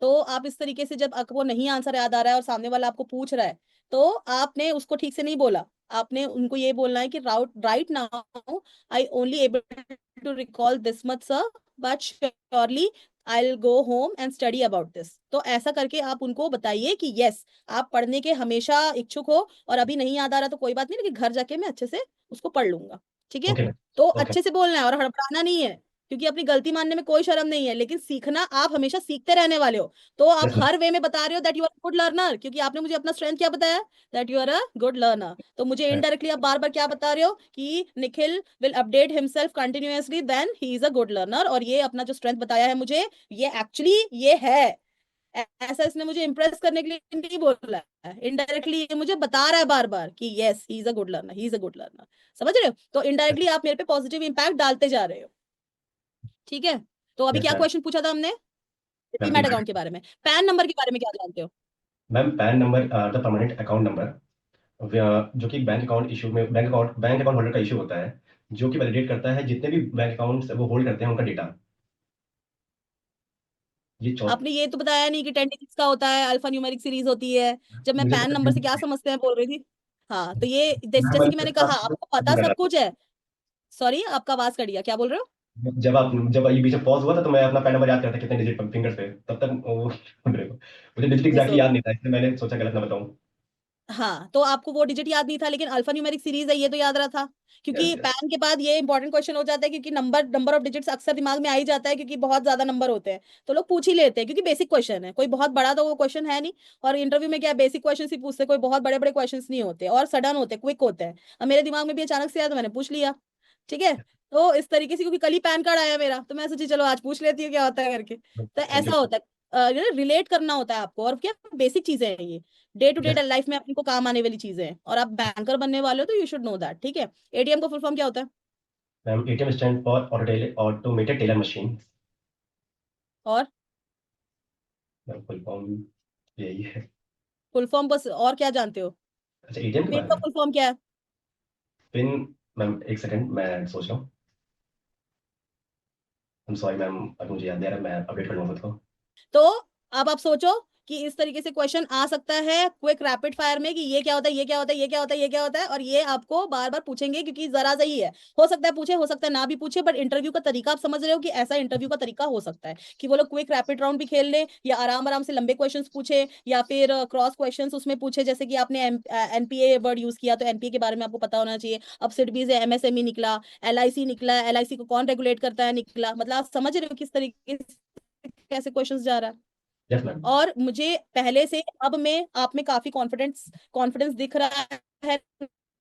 तो आप इस तरीके से, जब आपको नहीं आंसर याद आ रहा है और सामने वाला आपको पूछ रहा है, तो आपने उसको ठीक से नहीं बोला। आपने उनको ये बोलना है कि right now I only able to recall this much sir, but surely I will go home and study about this. तो ऐसा करके आप उनको बताइए कि यस, आप पढ़ने के हमेशा इच्छुक हो, और अभी नहीं याद आ रहा तो कोई बात नहीं, लेकिन घर जाके मैं अच्छे से उसको पढ़ लूंगा। ठीक है, Okay, ma'am. तो Okay. अच्छे से बोलना है और हड़बड़ाना नहीं है, क्योंकि अपनी गलती मानने में कोई शर्म नहीं है, लेकिन सीखना, आप हमेशा सीखते रहने वाले हो। तो आप Yes, ma'am. हर वे में बता रहे हो that you are good learner, क्योंकि आपने मुझे अपना स्ट्रेंथ क्या बताया, that you are a good learner. तो मुझे Uh, इनडायरेक्टली आप बार बार क्या बता रहे हो कि Nikhil will update himself continuously, then he is a good learner. और ये अपना जो स्ट्रेंथ बताया है मुझे, ये एक्चुअली ये है। ऐसा इसने मुझे इंप्रेस करने के लिए नहीं बोला है, इनडायरेक्टली ये मुझे बता रहा है बार बार कि yes he is a good learner, he is a good learner. समझ रहे हो, तो इनडायरेक्टली आप मेरे पे पॉजिटिव इंपैक्ट डालते जा रहे हो। ठीक है, तो अभी yes, क्या ma'am. क्वेश्चन पूछा था हमने? Ma'am, डीमैट अकाउंट के बारे में। पैन नंबर के बारे में क्या जानते हो? ma'am, PAN number, the permanent account number, जो कि बैंक अकाउंट होल्डर का इशू होता है, जो कि वैलिडेट करता है जितने भी बैंक अकाउंट्स वो होल्ड करते हैं उनका डेटा। ये चौथ आपने ये तो बताया नहीं कि 10 डिजिट्स का होता है, अल्फा न्यूमेरिक सीरीज होती है। जब मैं मुझे पैन पता नंबर से क्या नहीं। समझते हैं बोल रही थी। हाँ, तो ये मैं जैसे कि मैंने कहा आपको पता कर रहा सब था। कुछ है। सॉरी, आपका आवाज कट गया, क्या बोल रहे हो? जब ये बीच में पॉज हुआ था तो मैं अपना पैन नंबर याद करता कितने डिजिट फिंगर्स पे, तब तक वो मुझे डिजिट मिस एग्जैक्टली हो याद गया। नहीं था, इसलिए मैंने सोचा गलत ना बताऊं। हाँ, तो आपको वो डिजिट याद नहीं था, लेकिन अल्फा न्यूमेरिक सीरीज है ये तो याद रहा था। यस क्योंकि यस। पैन के बाद ये इंपॉर्टेंट क्वेश्चन हो जाता है, क्योंकि नंबर नंबर ऑफ डिजिट्स अक्सर दिमाग में आ ही जाता है, क्योंकि बहुत ज्यादा नंबर होते हैं तो लोग पूछ ही लेते हैं, क्योंकि बेसिक क्वेश्चन है, कोई बहुत बड़ा तो वो क्वेश्चन है नहीं। और इंटरव्यू में क्या बेसिक क्वेश्चन ही पूछते हैं, कोई बहुत बड़े बड़े क्वेश्चन नहीं होते, और सडन होते हैं, क्विक होते हैं। अब मेरे दिमाग में भी अचानक से आया तो मैंने पूछ लिया। ठीक है, तो इस तरीके से, क्योंकि कल ही पैन कार्ड आया मेरा, तो मैं सोची चलो आज पूछ लेती हूँ क्या होता है करके। तो थैंक यू। ऐसा होता है, रिलेट करना होता है आपको, और क्या बेसिक चीजें हैं ये, day to day yes life में अपने को काम आने वाली चीजें हैं, और आप बैंकर बनने वाले हो तो यू शुड नो दैट। ठीक है, एटीएम का फुल फॉर्म क्या होता है? Ma'am, ATM stand for automated teller machine. और मैम, फुल फॉर्म यही है। फुल फॉर्म बस, और क्या जानते हो? अच्छा, एटीएम के पिन बारे का में। फुल फॉर्म क्या है? पिन। मैम, एक सेकंड मैं सोच रहा हूँ। I'm सॉरी मैम, अभी मुझे याद नहीं आ रहा, मैं अपडेट कर लूँगा खुद को। तो अब आप सोचो कि इस तरीके से क्वेश्चन आ सकता है क्विक रैपिड फायर में कि ये क्या होता है, ये क्या होता है, ये क्या होता है, ये क्या होता है, और ये आपको बार बार पूछेंगे क्योंकि जरा सही है। हो सकता है पूछे, हो सकता है ना भी पूछे, बट इंटरव्यू का तरीका आप समझ रहे हो कि ऐसा इंटरव्यू का तरीका हो सकता है कि वो लोग क्विक रैपिड राउंड भी खेल ले, या आराम आराम से लंबे क्वेश्चंस पूछे, या फिर क्रॉस क्वेश्चंस उसमें पूछे। जैसे कि आपने एनपीए वर्ड यूज किया, तो एनपीए के बारे में आपको पता होना चाहिए। अब सिडबी से एमएसएमई निकला, एलआईसी निकला, एलआईसी को कौन रेगुलेट करता है निकला। मतलब आप समझ रहे हो किस तरीके से कैसे क्वेश्चंस जा रहा है। Yes ma'am. और मुझे पहले से अब में आप में काफी कॉन्फिडेंस कॉन्फिडेंस दिख रहा है,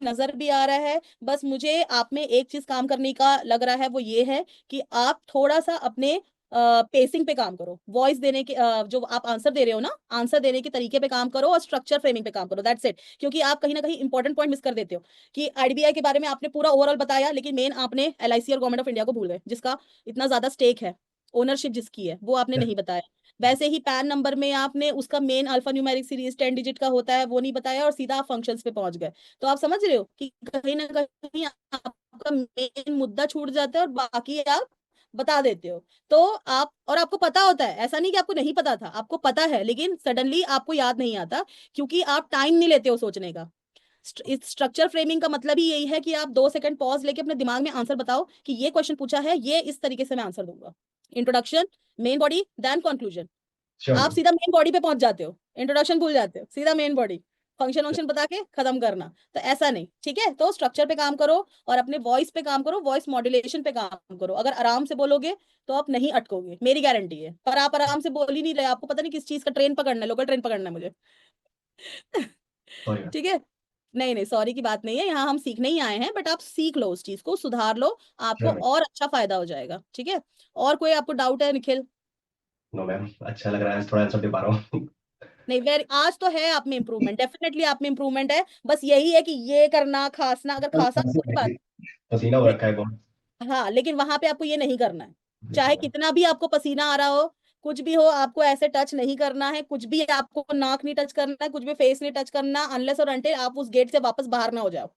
नजर भी आ रहा है। बस मुझे आप में एक चीज काम करने का लग रहा है, वो ये है कि आप थोड़ा सा अपने पेसिंग पे काम करो, वॉइस देने के जो आप आंसर दे रहे हो ना, आंसर देने के तरीके पे काम करो, और स्ट्रक्चर फ्रेमिंग पे काम करो। That's it. क्योंकि आप कहीं ना कहीं इंपॉर्टेंट पॉइंट मिस कर देते हो कि आईडीबीआई के बारे में आपने पूरा ओवरऑल बताया, लेकिन मेन आपने एलआईसी और गवर्नमेंट ऑफ इंडिया को भूल गए, जिसका इतना ज्यादा स्टेक है, ओनरशिप जिसकी है, वो आपने नहीं बताया। वैसे ही पैन नंबर में आपने उसका main alpha numeric series 10 digit का होता है, वो नहीं बताया, और सीधा आप फंक्शंस पे पहुंच गए। तो आप समझ रहे हो कि कहीं ना कहीं आपका मेन मुद्दा छूट जाता है और बाकी आप बता देते हो। तो आप, और आपको पता होता है, ऐसा नहीं कि आपको नहीं पता था, आपको पता है, लेकिन सडनली आपको याद नहीं आता क्योंकि आप टाइम नहीं लेते हो सोचने का। इस स्ट्रक्चर फ्रेमिंग का मतलब ही यही है कि आप 2 सेकंड पॉज लेके अपने दिमाग में आंसर बताओ कि ये क्वेश्चन पूछा है, ये इस तरीके से मैं आंसर दूंगा। Introduction, main body, then conclusion. Sure आप मैम। सीधा मेन बॉडी पे पहुंच जाते हो, इंट्रोडक्शन भूल जाते हो, सीधा मेन बॉडी, फंक्शन वंक्शन बता के खत्म करना। तो ऐसा नहीं, ठीक है। तो स्ट्रक्चर पे काम करो और अपने वॉइस पे काम करो, वॉइस मॉड्यूलेशन पे काम करो। अगर आराम से बोलोगे तो आप नहीं अटकोगे, मेरी गारंटी है। पर आप आराम से बोल ही नहीं रहे, आपको पता नहीं किस चीज का ट्रेन पकड़ना है, लोकल ट्रेन पकड़ना है मुझे। Sorry ma'am. ठीक है। नहीं नहीं, सॉरी की बात नहीं है, यहाँ हम सीखने ही आए हैं, बट आप सीख लो, उस चीज को सुधार लो, आपको श्योर मैम। और अच्छा फायदा हो जाएगा। ठीक है। और कोई आपको डाउट है निखिल? नो मैम, अच्छा लग रहा है, थोड़ा आंसर दे पा रहा हूँ। नहीं, वेरी आज तो है आप में इम्प्रूवमेंट, डेफिनेटली आप में इम्प्रूवमेंट है। बस यही है कि ये करना, खांसना, अगर खांसा तो कोई बात पसीना हो नहीं। रखा है बहुत। हाँ, लेकिन वहां पे आपको ये नहीं करना है। जी चाहे सर मैम। कितना भी आपको पसीना आ रहा हो, कुछ भी हो, आपको ऐसे टच नहीं करना है, कुछ भी आपको नाक नहीं टच करना है, कुछ भी फेस नहीं टच करना, अनलेस और अनटिल आप उस गेट से वापस बाहर ना हो जाओ।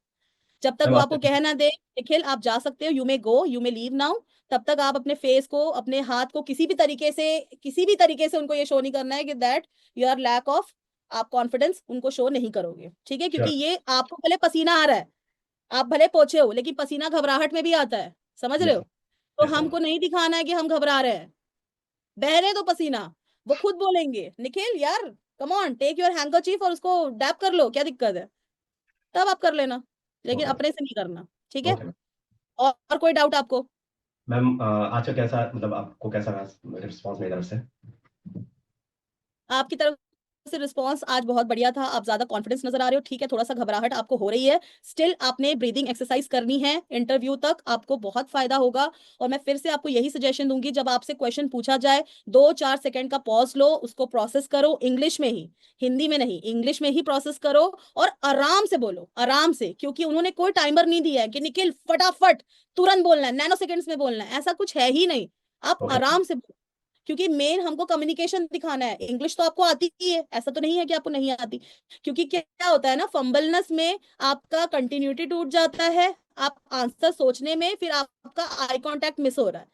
जब तक मैम वो आज आपको कह ना दे निखिल आप जा सकते हो, you may go, you may leave now, तब तक आप अपने फेस को, अपने हाथ को किसी भी तरीके से उनको ये शो नहीं करना है कि दैट योर लैक ऑफ, आप कॉन्फिडेंस उनको शो नहीं करोगे। ठीक है, क्योंकि श्योर। ये आपको भले पसीना आ रहा है, आप भले पोछे हो, लेकिन पसीना घबराहट में भी आता है, समझ रहे यस। हो। तो यस मैम। हमको नहीं दिखाना है कि हम घबरा रहे हैं, बह रहे तो पसीना, वो खुद बोलेंगे निखिल यार, come on take your handkerchief और उसको डैप कर लो, क्या दिक्कत है, तब आप कर लेना, लेकिन ओके। अपने से नहीं करना। ठीक है। Okay ma'am. और कोई डाउट आपको? मैम आज का कैसा, मतलब आपको कैसा रहा रिस्पॉन्स मेरी तरफ से? आपकी तरफ से रिस्पॉन्स आज बहुत बढ़िया था, आप ज्यादा कॉन्फिडेंस नजर आ रहे हो। ठीक है, थोड़ा सा घबराहट आपको हो रही है, स्टिल आपने ब्रीदिंग एक्सरसाइज करनी है, इंटरव्यू तक आपको बहुत फायदा होगा। और मैं फिर से आपको यही सजेशन दूंगी, जब आपसे क्वेश्चन पूछा जाए, 2-4 सेकंड का पॉज लो, उसको प्रोसेस करो इंग्लिश में ही, हिंदी में नहीं, इंग्लिश में ही प्रोसेस करो, और आराम से बोलो, आराम से, क्योंकि उन्होंने कोई टाइमर नहीं दिया है कि निखिल फटाफट तुरंत बोलना है, नैनो सेकंड्स में बोलना है, ऐसा कुछ है ही नहीं। आप ओके। आराम से, क्योंकि मेन हमको कम्युनिकेशन दिखाना है। इंग्लिश तो आपको आती ही है, ऐसा तो नहीं है कि आपको नहीं आती। क्योंकि क्या क्या होता है ना, फंबलनेस में आपका कंटिन्यूटी टूट जाता है, आप आंसर सोचने में फिर आपका आई कांटेक्ट मिस हो रहा है,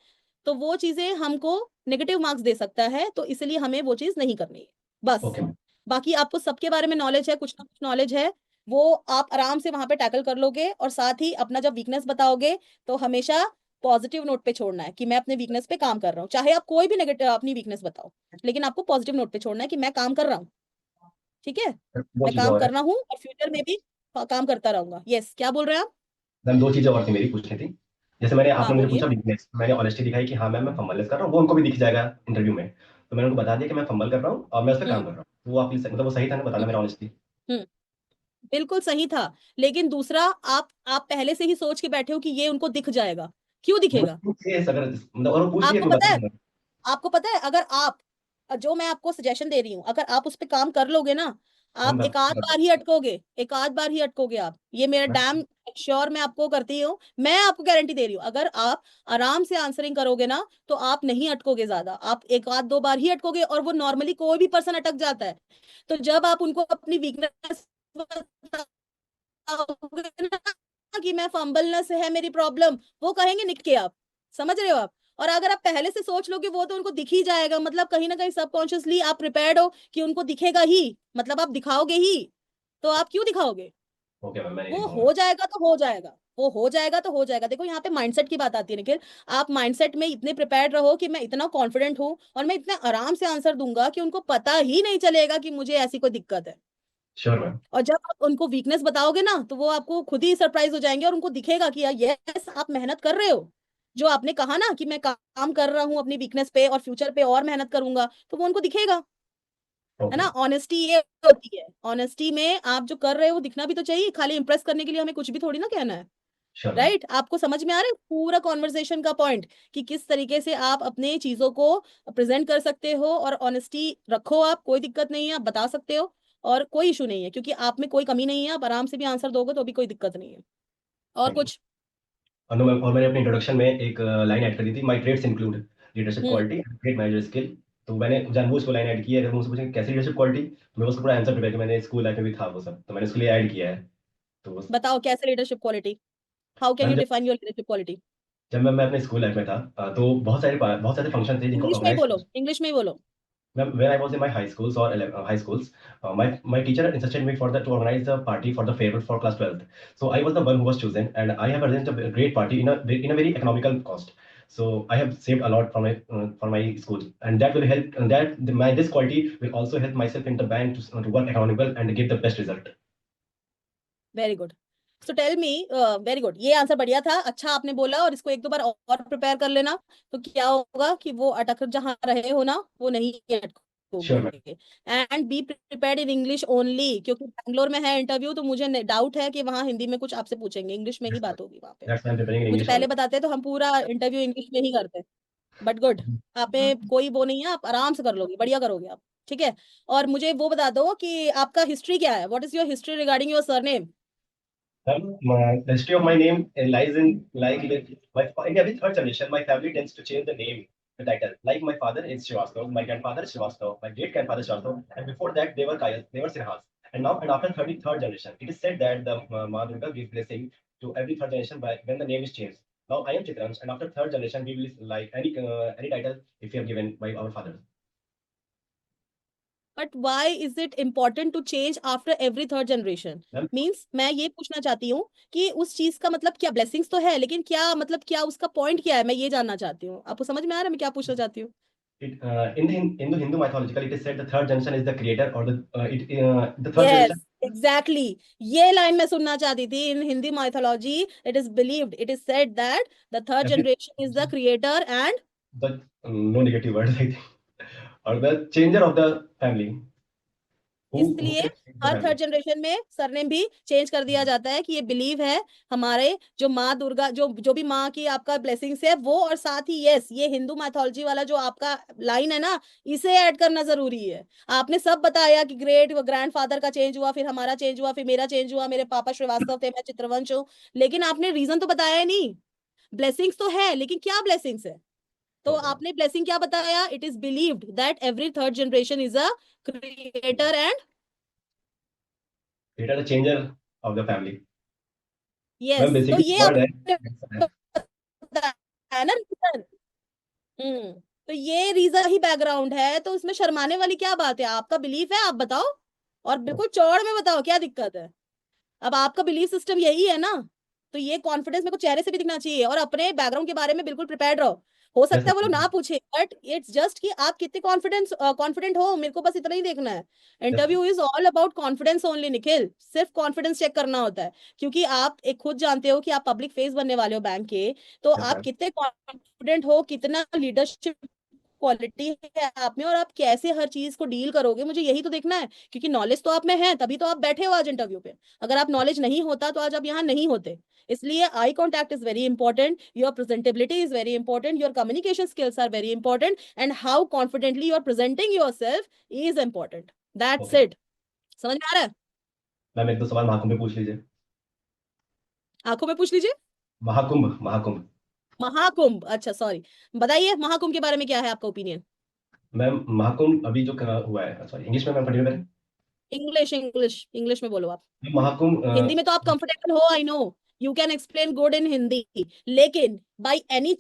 तो वो चीजें हमको नेगेटिव मार्क्स दे सकता है, तो इसलिए हमें वो चीज नहीं करनी है, बस। Okay ma'am. बाकी आपको सबके बारे में नॉलेज है, कुछ ना कुछ नॉलेज है, वो आप आराम से वहां पे टैकल कर लोगे। और साथ ही अपना जब वीकनेस बताओगे, तो हमेशा पॉजिटिव नोट पे छोड़ना है कि मैं अपने वीकनेस पे काम कर रहा हूँ। चाहे आप कोई भी नेगेटिव अपनी वीकनेस बताओ, लेकिन आपको पॉजिटिव नोट पे छोड़ना है कि मैं काम कर रहा हूँ। ठीक है। दो मैं चीजें काम और है। कर रहा हूँ और फ्यूचर में भी काम करता रहूंगा। यस, क्या बोल रहे हैं आप? मैम दो चीजें और थी मेरी पूछनी थी। जैसे मैंने, हाँ आपने मुझे बोलिए। पूछा वीकनेस, मैंने ऑनेस्टी दिखाई कि हाँ मैम मैं फंबलनेस कर रहा हूँ, वो उनको भी दिख जाएगा इंटरव्यू में। तो मैंने उनको बता दिया कि मैं फंबल कर रहा हूँ और मैं उस पर काम हम्म कर रहा हूँ। वो आप मतलब वो सही था ना बताना, हम्म मेरा ऑनेस्टली? हम्म बिल्कुल सही था। लेकिन दूसरा, आप पहले से ही सोच के बैठे हो कि ये उनको दिख जाएगा, क्यों दिखेगा? अगर मतलब, और वो पूछ लिए आपको तो पता बता है, दूंगा। आपको पता है, अगर आप, जो मैं आपको सजेशन दे रही हूँ, अगर आप उस पर काम कर लोगे ना, मैम आप एक आध बार ही अटकोगे, एक आध बार ही अटकोगे आप, ये मेरा डैम श्योर मैं आपको करती हूँ, मैं आपको गारंटी दे रही हूँ। अगर आप आराम से आंसरिंग करोगे ना, तो आप नहीं अटकोगे ज्यादा, आप एक आध दो बार ही अटकोगे, और वो नॉर्मली कोई भी पर्सन अटक जाता है। तो जब आप उनको अपनी वीकनेस बताओगे ना कि मैं फंबलनेस है मेरी प्रॉब्लम, वो कहेंगे निक के आप, समझ रहे हो आप। और अगर आप पहले से सोच लो कि वो तो उनको दिख ही जाएगा, मतलब कहीं ना कहीं सबकॉन्शियसली आप प्रिपेयर्ड हो कि उनको दिखेगा ही, मतलब आप दिखाओगे ही, तो आप क्यों दिखाओगे? ओके मैम, मैं नहीं वो दिखाऊंगा। हो जाएगा तो हो जाएगा, वो हो जाएगा तो हो जाएगा। देखो यहाँ पे माइंडसेट की बात आती है निखिल। आप माइंडसेट में इतने प्रिपेयर्ड रहो कि मैं इतना कॉन्फिडेंट हूँ और मैं इतने आराम से आंसर दूंगा कि उनको पता ही नहीं चलेगा कि मुझे ऐसी कोई दिक्कत है। Sure ma'am. और जब आप उनको वीकनेस बताओगे ना, तो वो आपको खुद ही सरप्राइज हो जाएंगे और उनको दिखेगा कि यार यस आप मेहनत कर रहे हो। जो आपने कहा ना कि मैं काम कर रहा हूँ अपनी वीकनेस पे और फ्यूचर पे और मेहनत करूंगा, तो वो उनको दिखेगा। है ओके। ना, ऑनेस्टी ये होती है। ऑनेस्टी में आप जो कर रहे हो वो दिखना भी तो चाहिए, खाली इंप्रेस करने के लिए हमें कुछ भी थोड़ी ना कहना है। Sure ma'am. राइट, आपको समझ में आ रहा है पूरा कॉन्वर्सेशन का पॉइंट, कि किस तरीके से आप अपने चीजों को प्रेजेंट कर सकते हो, और ऑनेस्टी रखो, आप कोई दिक्कत नहीं है, आप बता सकते हो और कोई इशू नहीं है, क्योंकि आप में कोई कमी नहीं है, आप आराम से भी आंसर दोगे तो भी कोई दिक्कत नहीं है। और थैंक यू। कुछ? नो मैम, और मैंने अपने इंट्रोडक्शन में एक लाइन ऐड करी थी, my trades include leadership hmm. Quality, great manager skill. तो मैंने जानबूझ को लाइन ऐड की है। अगर मुझसे पूछें कैसी लीडरशिप क्वालिटी, तो मैं उसका पूरा आंसर प्रिपेयर किया। मैंने स्कूल लाइफ में भी था वो सब, तो मैंने उसके लिए ऐड किया है। तो बताओ कैसे leadership quality, how can ma'am you define your leadership quality? जब मैं अपने स्कूल लाइफ में था, तो बहुत सारे फंक्शन थे जिनको इंग्लिश में ही ऑर्गेनाइज। बोलो, इंग्लिश में ही बोलो। Ma'am, when I was in my high schools or high schools, my teacher insisted me for that to organize a party for the farewell for class 12th. So I was the one who was chosen, and I have arranged a great party in a very economical cost. So I have saved a lot from my school, and that will help. And my this quality will also help myself in the bank to work economical and give the best result. Very good. So tell me, very good, ये आंसर बढ़िया था, अच्छा आपने बोला, और इसको एक दो बार और प्रिपेयर कर लेना। तो क्या होगा कि वो अटक जहां रहे हो ना, वो नहीं Sure, ma'am. अटकोगे। And be prepared in English only, क्योंकि बैंगलोर में है इंटरव्यू, तो मुझे डाउट है कि वहां हिंदी में कुछ आपसे पूछेंगे, इंग्लिश में ही That's बात होगी वहां पे। that's why I'm preparing in मुझे English पहले only. बताते तो हम पूरा इंटरव्यू इंग्लिश में ही करते। बट गुड, आप में कोई वो नहीं है, आप आराम से कर लोगे, बढ़िया करोगे आप। ठीक है। और मुझे वो बता दो कि आपका हिस्ट्री क्या है, what is your history regarding your surname? The history of my name lies in in every third generation, my family tends to change the name, the title. Like my father is Srivastava, my grandfather is Srivastava, my great grandfather is Srivastava, and before that they were Kayas, they were Sinhas. And after 33rd generation, it is said that the Ma Durga gives blessing to every third generation by when the name is changed. Now I am Chitransh, and after third generation we will like any title if we are given by our father. But why is it important to change after every third generation? Ma'am, means मैं ये पूछना चाहती हूँ कि उस चीज का मतलब क्या, ब्लेसिंग्स तो है, लेकिन क्या मतलब, क्या उसका पॉइंट क्या है, मैं ये जानना चाहती हूँ। आपको समझ में आ रहा है मैं क्या पूछना चाहती हूँ? in the Hindu mythological, it is said the third generation is the creator, or the third yes, generation. Exactly, ये लाइन मैं सुनना चाहती थी। In Hindi mythology it is believed, it is said that the third Every generation is the creator and. the no negative words, I think, or the changer of the family, who इसलिए can change the her family. Third generation में सरनेम भी चेंज कर दिया जाता है, कि ये बिलीव है हमारे जो माँ दुर्गा, जो जो भी माँ की आपका ब्लेसिंग्स है वो, और साथ ही यस, ये हिंदू मैथोलॉजी वाला जो आपका लाइन है ना, इसे ऐड करना जरूरी है। आपने सब बताया कि ग्रेट ग्रैंडफादर का चेंज हुआ, फिर हमारा चेंज हुआ, फिर मेरा चेंज हुआ, मेरे पापा श्रीवास्तव थे, मैं चित्रवंश हूँ, लेकिन आपने रीजन तो बताया ही नहीं। ब्लेसिंग्स तो है, लेकिन क्या ब्लेसिंग्स है? तो Okay, आपने ब्लेसिंग क्या बताया? It is believed that every third generation is a creator and. it is the changer of the family. Yes, ma'am तो बेसिकली ये वर्ड है। आपने बताया ना रीजन। हम्म। तो ये रीजन ही बैकग्राउंड है, तो इसमें शर्माने वाली क्या बात है? आपका बिलीफ है, आप बताओ, और बिल्कुल चौड़ में बताओ, क्या दिक्कत है? अब आपका बिलीफ सिस्टम यही है ना, तो ये कॉन्फिडेंस मेरे को चेहरे से भी दिखना चाहिए, और अपने बैकग्राउंड के बारे में बिल्कुल प्रिपेयर्ड रहो। हो यस सकता है वो लोग मैम। ना पूछे, बट इट्स जस्ट कि आप कितने कॉन्फिडेंट हो, मेरे को बस इतना ही देखना है। Yes interview is all about confidence only Nikhil, सिर्फ कॉन्फिडेंस चेक करना होता है, क्योंकि आप एक खुद जानते हो कि आप पब्लिक फेस बनने वाले हो बैंक के, तो यस आप मैम। कितने कॉन्फिडेंट हो, कितना लीडरशिप क्वालिटी है आप में, और आप कैसे हर चीज को डील करोगे, मुझे यही तो देखना है। क्योंकि नॉलेज तो आप में है, तभी तो आप बैठे हो आज इंटरव्यू पे। अगर आप नॉलेज नहीं होता तो आज आप यहाँ नहीं होते। इसलिए eye contact is very important, your presentability is very important, your communication skills are very important, and how confidently you are presenting yourself is important. That's okay it. समझ में आ रहा है? मैम, एक दो सवाल महाकुंभ में पूछ लीजिए। आंखों में पूछ लीजिए। महाकुंभ, महाकुंभ। महाकुंभ, अच्छा सॉरी, बताइए महाकुंभ के बारे में क्या है आपका ओपिनियन? मैम महाकुंभ अभी जो हुआ है, सॉरी इंग्लिश में मैम कंटिन्यू करें। इंग्लिश इंग्लिश इंग्लिश में बोलो आप। महाकुंभ हिंदी में तो आप कंफर्टेबल हो, I know, you can explain good in Hindi, लेकिन बाय एनी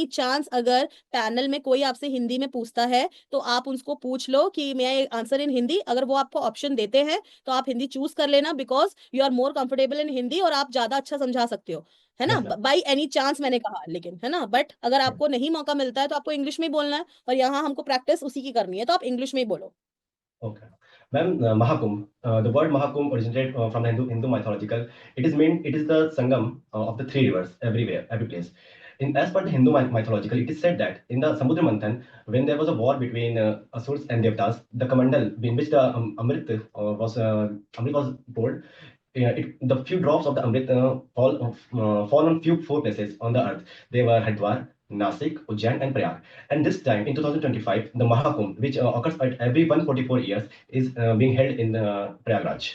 चांस अगर पैनल में कोई आपसे हिंदी में पूछता है तो आप उसको पूछ लो कि मैं आंसर इन हिंदी, अगर वो आपको ऑप्शन देते हैं तो आप हिंदी चूज कर लेना, because you are more comfortable in Hindi और आप ज्यादा अच्छा समझा सकते हो, है ना, yes ma'am. By any chance मैंने कहा, लेकिन है ना, बट अगर आपको नहीं मौका मिलता है तो आपको इंग्लिश में ही बोलना है, और यहाँ हमको प्रैक्टिस उसी की करनी है, तो आप इंग्लिश में ही बोलो। Okay. Ma'am, Mahakumbh. The word Mahakumbh originated from the Hindu mythological. It is the Sangam of the three rivers everywhere, every place. As per the Hindu mythological, it is said that in the Samudra Manthan, when there was a war between Asurs and Devtas, the Kamandal in which the Amrit was poured, the few drops of the Amrit fall on few four places on the earth. They were Haridwar, Nasik, Ujjain, and Prayag. And this time, in 2025, the Mahakumbh, which occurs at every 144 years, is being held in Prayagraj.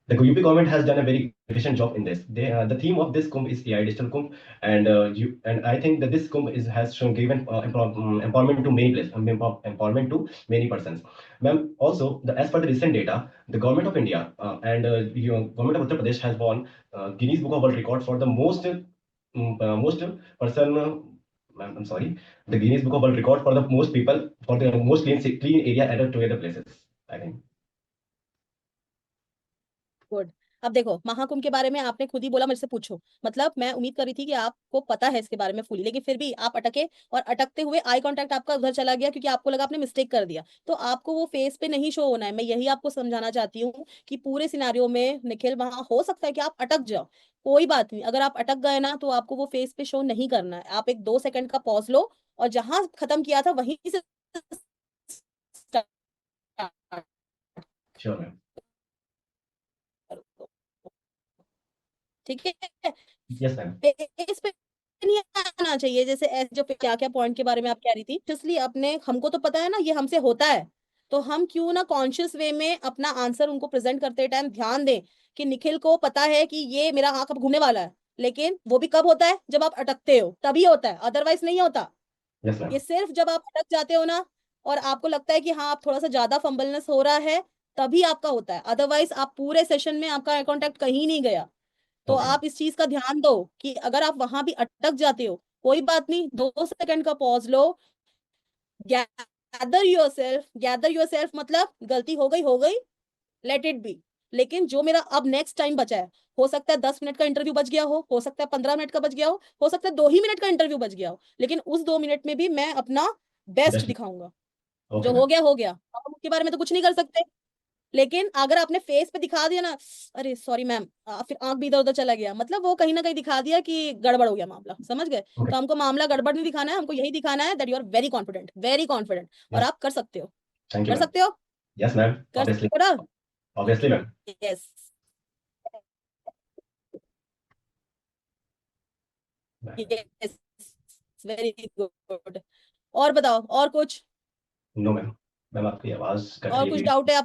The UP government has done a very efficient job in this. The theme of this Kumbh is AI Digital Kumbh, and I think that this Kumbh has shown given empowerment to many places, empowerment to many persons. Ma'am, also, as per the recent data, the government of India and government of Uttar Pradesh has won Guinness Book of World Record for the most person. I'm sorry, the Guinness Book of World Record for the most people for the most clean area added together places. I think. Good. अब देखो, महाकुंभ के बारे में आपने खुद ही बोला मुझसे पूछो, मतलब मैं उम्मीद कर रही थी कि आपको पता है इसके बारे में फुली, लेकिन फिर भी आप अटके, और अटकते हुए आई कांटेक्ट आपका उधर चला गया क्योंकि आपको लगा आपने मिस्टेक कर दिया, तो आपको वो फेस पे नहीं शो होना है। मैं यही आपको समझाना चाहती हूँ कि पूरे सिनारियो में निखिल, वहां हो सकता है कि आप अटक जाओ, कोई बात नहीं, अगर आप अटक गए ना तो आपको वो फेस पे शो नहीं करना है, आप एक 2 सेकंड का पॉज लो और जहां खत्म किया था वहीं से start Sure, ma'am. करो। ठीक है, Yes, ma'am. फेस पे नहीं आना चाहिए, जैसे जो क्या क्या पॉइंट के बारे में आप कह रही थी, इसलिए अपने हमको तो पता है ना ये हमसे होता है, तो हम क्यों ना कॉन्शियस वे में अपना आंसर उनको प्रेजेंट करते टाइम ध्यान दें कि निखिल को पता है कि ये मेरा आंख अब घूमने वाला है, लेकिन वो भी कब होता है, जब आप अटकते हो तभी होता है, अदरवाइज नहीं होता। Yes, ये ma'am. सिर्फ जब आप अटक जाते हो ना और आपको लगता है कि हाँ आप थोड़ा सा ज्यादा फंबलनेस हो रहा है, तभी आपका होता है, अदरवाइज आप पूरे सेशन में आपका आई कांटेक्ट कहीं नहीं गया। तो Okay, ma'am. आप इस चीज का ध्यान दो कि अगर आप वहां भी अटक जाते हो, कोई बात नहीं, 2 सेकंड का pause low, gather your self, मतलब गलती हो गई, लेट इट बी। लेकिन जो मेरा अब नेक्स्ट टाइम बचा है, हो सकता है 10 मिनट का इंटरव्यू बच गया हो सकता है 15 मिनट का बच गया हो सकता है 2 ही मिनट का इंटरव्यू बच गया हो, लेकिन उस 2 मिनट में भी मैं अपना बेस्ट Best. दिखाऊंगा। Okay, जो ma'am. हो गया, हम उसके बारे में तो कुछ नहीं कर सकते, लेकिन अगर आपने फेस पे दिखा दिया ना, अरे सॉरी मैम, फिर आंख भी इधर उधर चला गया, मतलब वो कहीं ना कहीं दिखा दिया कि गड़बड़ हो गया मामला, समझ गए। Okay. तो हमको मामला गड़बड़ नहीं दिखाना है, हमको यही दिखाना है that you are very confident, very confident, और Yes. आप कर सकते हो, Thank you, कर ma'am. सकते हो, Yes, ma'am. कर Obviously. सकते हो ना। Obviously, ma'am. Yes, yes, very good. और बताओ, और कुछ, No, ma'am. मैम आपकी आवाज कट और रही कुछ थी। डाउट है?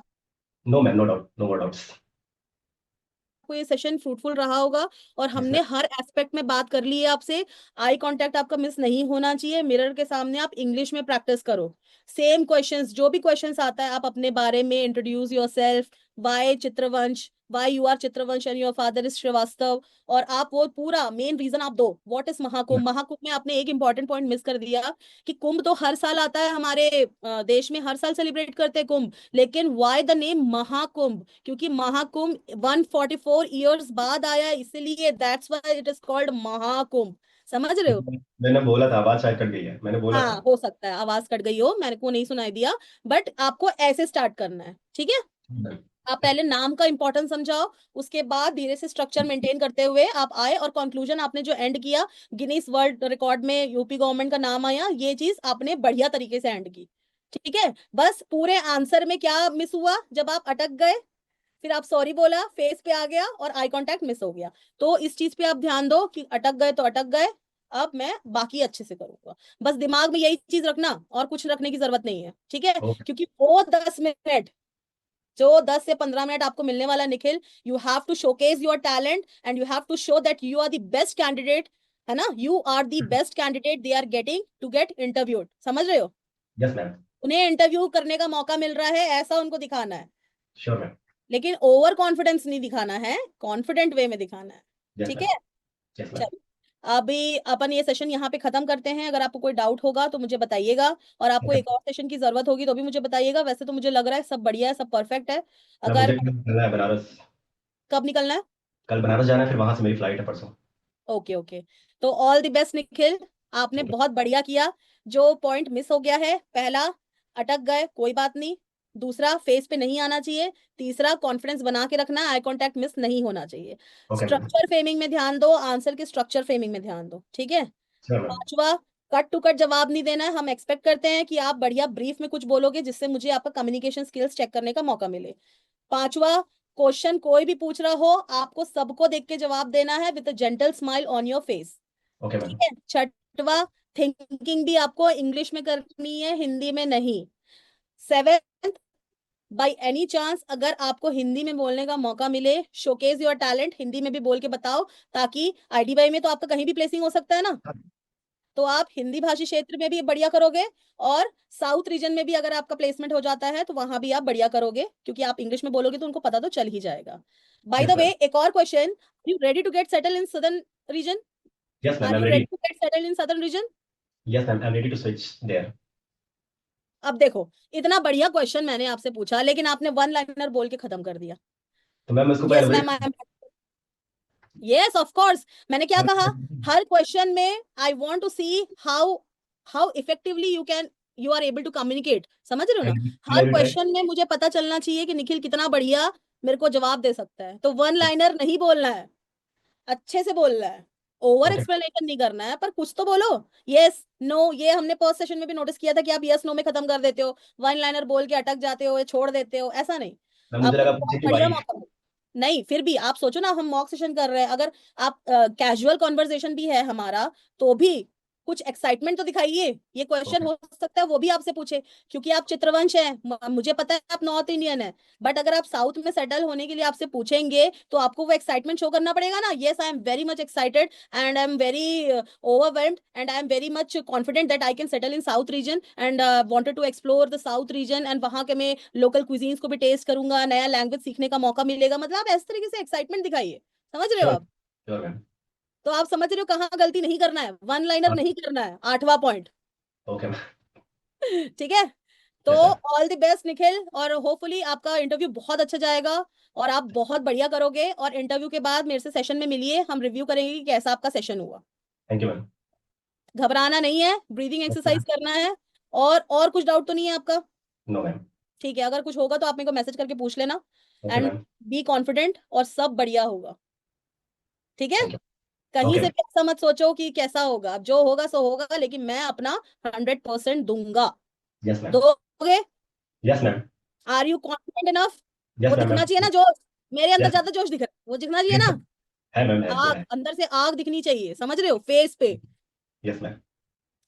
No, ma'am. No doubt. No more doubts. आपको ये सेशन फ्रूटफुल रहा होगा, और Yes, हमने ma'am. हर एस्पेक्ट में बात कर ली है आपसे। आई कांटेक्ट आपका मिस नहीं होना चाहिए, मिरर के सामने आप इंग्लिश में प्रैक्टिस करो, सेम क्वेश्चंस, जो भी क्वेश्चंस आता है आप अपने बारे में introduce yourself, why Chitravansh, why you are Chitravansh and your father is Shrivastava, और आप वो पूरा मेन रीजन आप दो, व्हाट इज महाकुंभ। महाकुंभ में आपने एक इंपॉर्टेंट पॉइंट मिस कर दिया कि कुंभ तो हर साल आता है हमारे देश में, हर साल सेलिब्रेट करते हैं कुंभ, लेकिन वाई द नेम महाकुंभ, क्योंकि महाकुंभ 144 ईयर्स बाद आया है, इसीलिए that's why it is called Mahakumbh. समझ रहे हो? मैंने बोला था आवाज शायद कट गई है, मैंने बोला हाँ, था। हो सकता है आवाज कट गई हो, मैंने को नहीं सुनाई दिया, बट आपको ऐसे स्टार्ट करना है, ठीक है। आप पहले नाम का इंपॉर्टेंस समझाओ, उसके बाद धीरे से स्ट्रक्चर मेंटेन करते हुए आप आए, और कंक्लूजन आपने जो एंड किया, गिनीज वर्ल्ड रिकॉर्ड में यूपी गवर्नमेंट का नाम आया, ये चीज आपने बढ़िया तरीके से एंड की, ठीक है। बस पूरे आंसर में क्या मिस हुआ, जब आप अटक गए, फिर आप सॉरी बोला, फेस पे आ गया और आई कांटेक्ट मिस हो गया, तो इस चीज पे आप ध्यान दो कि अटक गए तो अटक गए, अब मैं बाकी अच्छे से करूंगा। बस दिमाग में यही चीज रखना, और कुछ रखने की जरूरत नहीं है, ठीक है। ओके। क्योंकि वो 10 मिनट, जो 10 से 15 मिनट आपको मिलने वाला Nikhil, you have to showcase your talent and you have to show that you are the best candidate, है ना, you are the best candidate they are getting to get interviewed, समझ रहे हो। Yes ma'am. उन्हें इंटरव्यू करने का मौका मिल रहा है, ऐसा उनको दिखाना है, श्योर मैम। लेकिन ओवर कॉन्फिडेंस नहीं दिखाना है, कॉन्फिडेंट वे में दिखाना है। यस ठीक मैम। है, यस मैम। चलो अभी अपन ये सेशन यहाँ पे खत्म करते हैं। अगर आपको कोई डाउट होगा तो मुझे बताइएगा, और आपको ओके। एक और सेशन की जरूरत होगी तो भी मुझे बताइएगा। वैसे तो मुझे लग रहा है सब बढ़िया है, सब परफेक्ट है। मैम अगर मुझे कल निकलना है बनारस। कब निकलना है? कल बनारस जाना है, फिर वहां से मेरी फ्लाइट है परसों। ओके ओके, तो ऑल द बेस्ट निखिल, आपने थैंक यू। बहुत बढ़िया किया। जो पॉइंट मिस हो गया है, पहला अटक गए कोई बात नहीं, दूसरा फेस पे नहीं आना चाहिए, तीसरा कॉन्फिडेंस बना के रखना, आई कांटेक्ट मिस नहीं होना चाहिए, ओके मैम। स्ट्रक्चर फ्रेमिंग में ध्यान दो, आंसर के स्ट्रक्चर फ्रेमिंग में ध्यान दो, ठीक है। Sure ma'am. पांचवा, कट टू कट जवाब नहीं देना है। हम एक्सपेक्ट करते हैं कि आप बढ़िया ब्रीफ में कुछ बोलोगे जिससे मुझे आपका कम्युनिकेशन स्किल्स चेक करने का मौका मिले। पांचवा, क्वेश्चन कोई भी पूछ रहा हो आपको सबको देख के जवाब देना है with a gentle smile on your face, okay ठीक मैम। है। छठवा, थिंकिंग भी आपको इंग्लिश में करनी है, हिंदी में नहीं। सेवेंथ, बाई एनी चांस अगर आपको हिंदी में बोलने का मौका मिले, शोकेज योर टैलेंट, हिंदी में भी बोल के बताओ, ताकि आईडीबाई में तो आपका कहीं भी प्लेसिंग हो सकता है ना, तो आप हिंदी भाषी क्षेत्र में भी बढ़िया करोगे, और साउथ रीजन में भी अगर आपका प्लेसमेंट हो जाता है तो वहां भी आप बढ़िया करोगे, क्योंकि आप इंग्लिश में बोलोगे तो उनको पता तो चल ही जाएगा। By yes the way, ma'am. एक और question, you ready to get settle in southern region? Yes ma'am, are I am you ready. Ready to get settle in southern region? Yes ma'am, I am ready to switch there. अब देखो, इतना बढ़िया क्वेश्चन मैंने आपसे पूछा लेकिन आपने वन लाइनर बोल के खत्म कर दिया। तो मैम उसको पहले यस मैम, आई वही। Am, yes of course. मैंने क्या कहा, हर क्वेश्चन में I want to see how how effectively you are able to communicate, समझ रहे हो ना। आई हर विल ट्राई। क्वेश्चन में मुझे पता चलना चाहिए कि निखिल कितना बढ़िया मेरे को जवाब दे सकता है। तो वन लाइनर नहीं बोलना है, अच्छे से बोलना है, ओवर ओके। एक्सप्लेनेशन नहीं करना है, पर कुछ तो बोलो। यस नो, ये हमने फर्स्ट सेशन में भी नोटिस किया था कि आप यस नो में खत्म कर देते हो, वन लाइनर बोल के अटक जाते हो या छोड़ देते हो, ऐसा नहीं। मैम मुझे आपको लगा बहुत पूछे कि बढ़िया भाई। मौका मिला। नहीं, फिर भी आप सोचो ना, हम मॉक सेशन कर रहे हैं, अगर आप कैजुअल कॉन्वर्सेशन भी है हमारा तो भी कुछ एक्साइटमेंट तो दिखाइए। ये क्वेश्चन ओके। हो सकता है वो भी आपसे पूछे, क्योंकि आप चित्रवंश हैं, मुझे पता है आप नॉर्थ इंडियन है, बट अगर आप साउथ में सेटल होने के लिए आपसे पूछेंगे तो आपको वो एक्साइटमेंट शो करना पड़ेगा ना। Yes, I am very much excited and I am very overwhelmed and I am very much confident that I can settle in South region and wanted to explore the South region and वहां के मैं लोकल cuisines को भी टेस्ट करूंगा, नया लैंग्वेज सीखने का मौका मिलेगा। मतलब आप इस तरीके से एक्साइटमेंट दिखाइए, समझ रहे हो श्योर। आप। Sure ma'am. तो आप समझ रहे हो कहाँ गलती नहीं करना है, वन लाइनर नहीं करना है, आठवां पॉइंट। Okay ma'am. ठीक है, तो yes ma'am. All the best Nikhil, और होपफुली आपका इंटरव्यू बहुत अच्छा जाएगा और आप बहुत बढ़िया करोगे। और इंटरव्यू के बाद मेरे से सेशन में मिलिए, हम रिव्यू करेंगे कि कैसा आपका सेशन हुआ। Thank you ma'am. घबराना नहीं है, ब्रीदिंग ओके एक्सरसाइज मैम। करना है। और कुछ डाउट तो नहीं है आपका? No ma'am. ठीक है, अगर कुछ होगा तो आप मेरे को मैसेज करके पूछ लेना। Okay and ma'am. Be confident, और सब बढ़िया होगा, ठीक है। Thank you. कहीं ओके से मैम। भी ऐसा मत सोचो कि कैसा होगा, जो होगा सो होगा, लेकिन मैं अपना 100% दूंगा। Yes ma'am. दोगे? Yes ma'am. Are you confident enough? Yes वो मैम दिखना मैम। चाहिए ना जोश, मेरे अंदर यस। ज्यादा जोश दिख रहा है, वो दिखना चाहिए ना। है मैम, है आग, पूरा है। अंदर से आग दिखनी चाहिए, समझ रहे हो, फेस पे। Yes ma'am.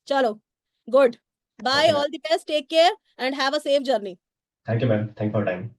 चलो, good, bye, okay ma'am. All the best, take care and have a safe journey. Thank you ma'am, thank for time.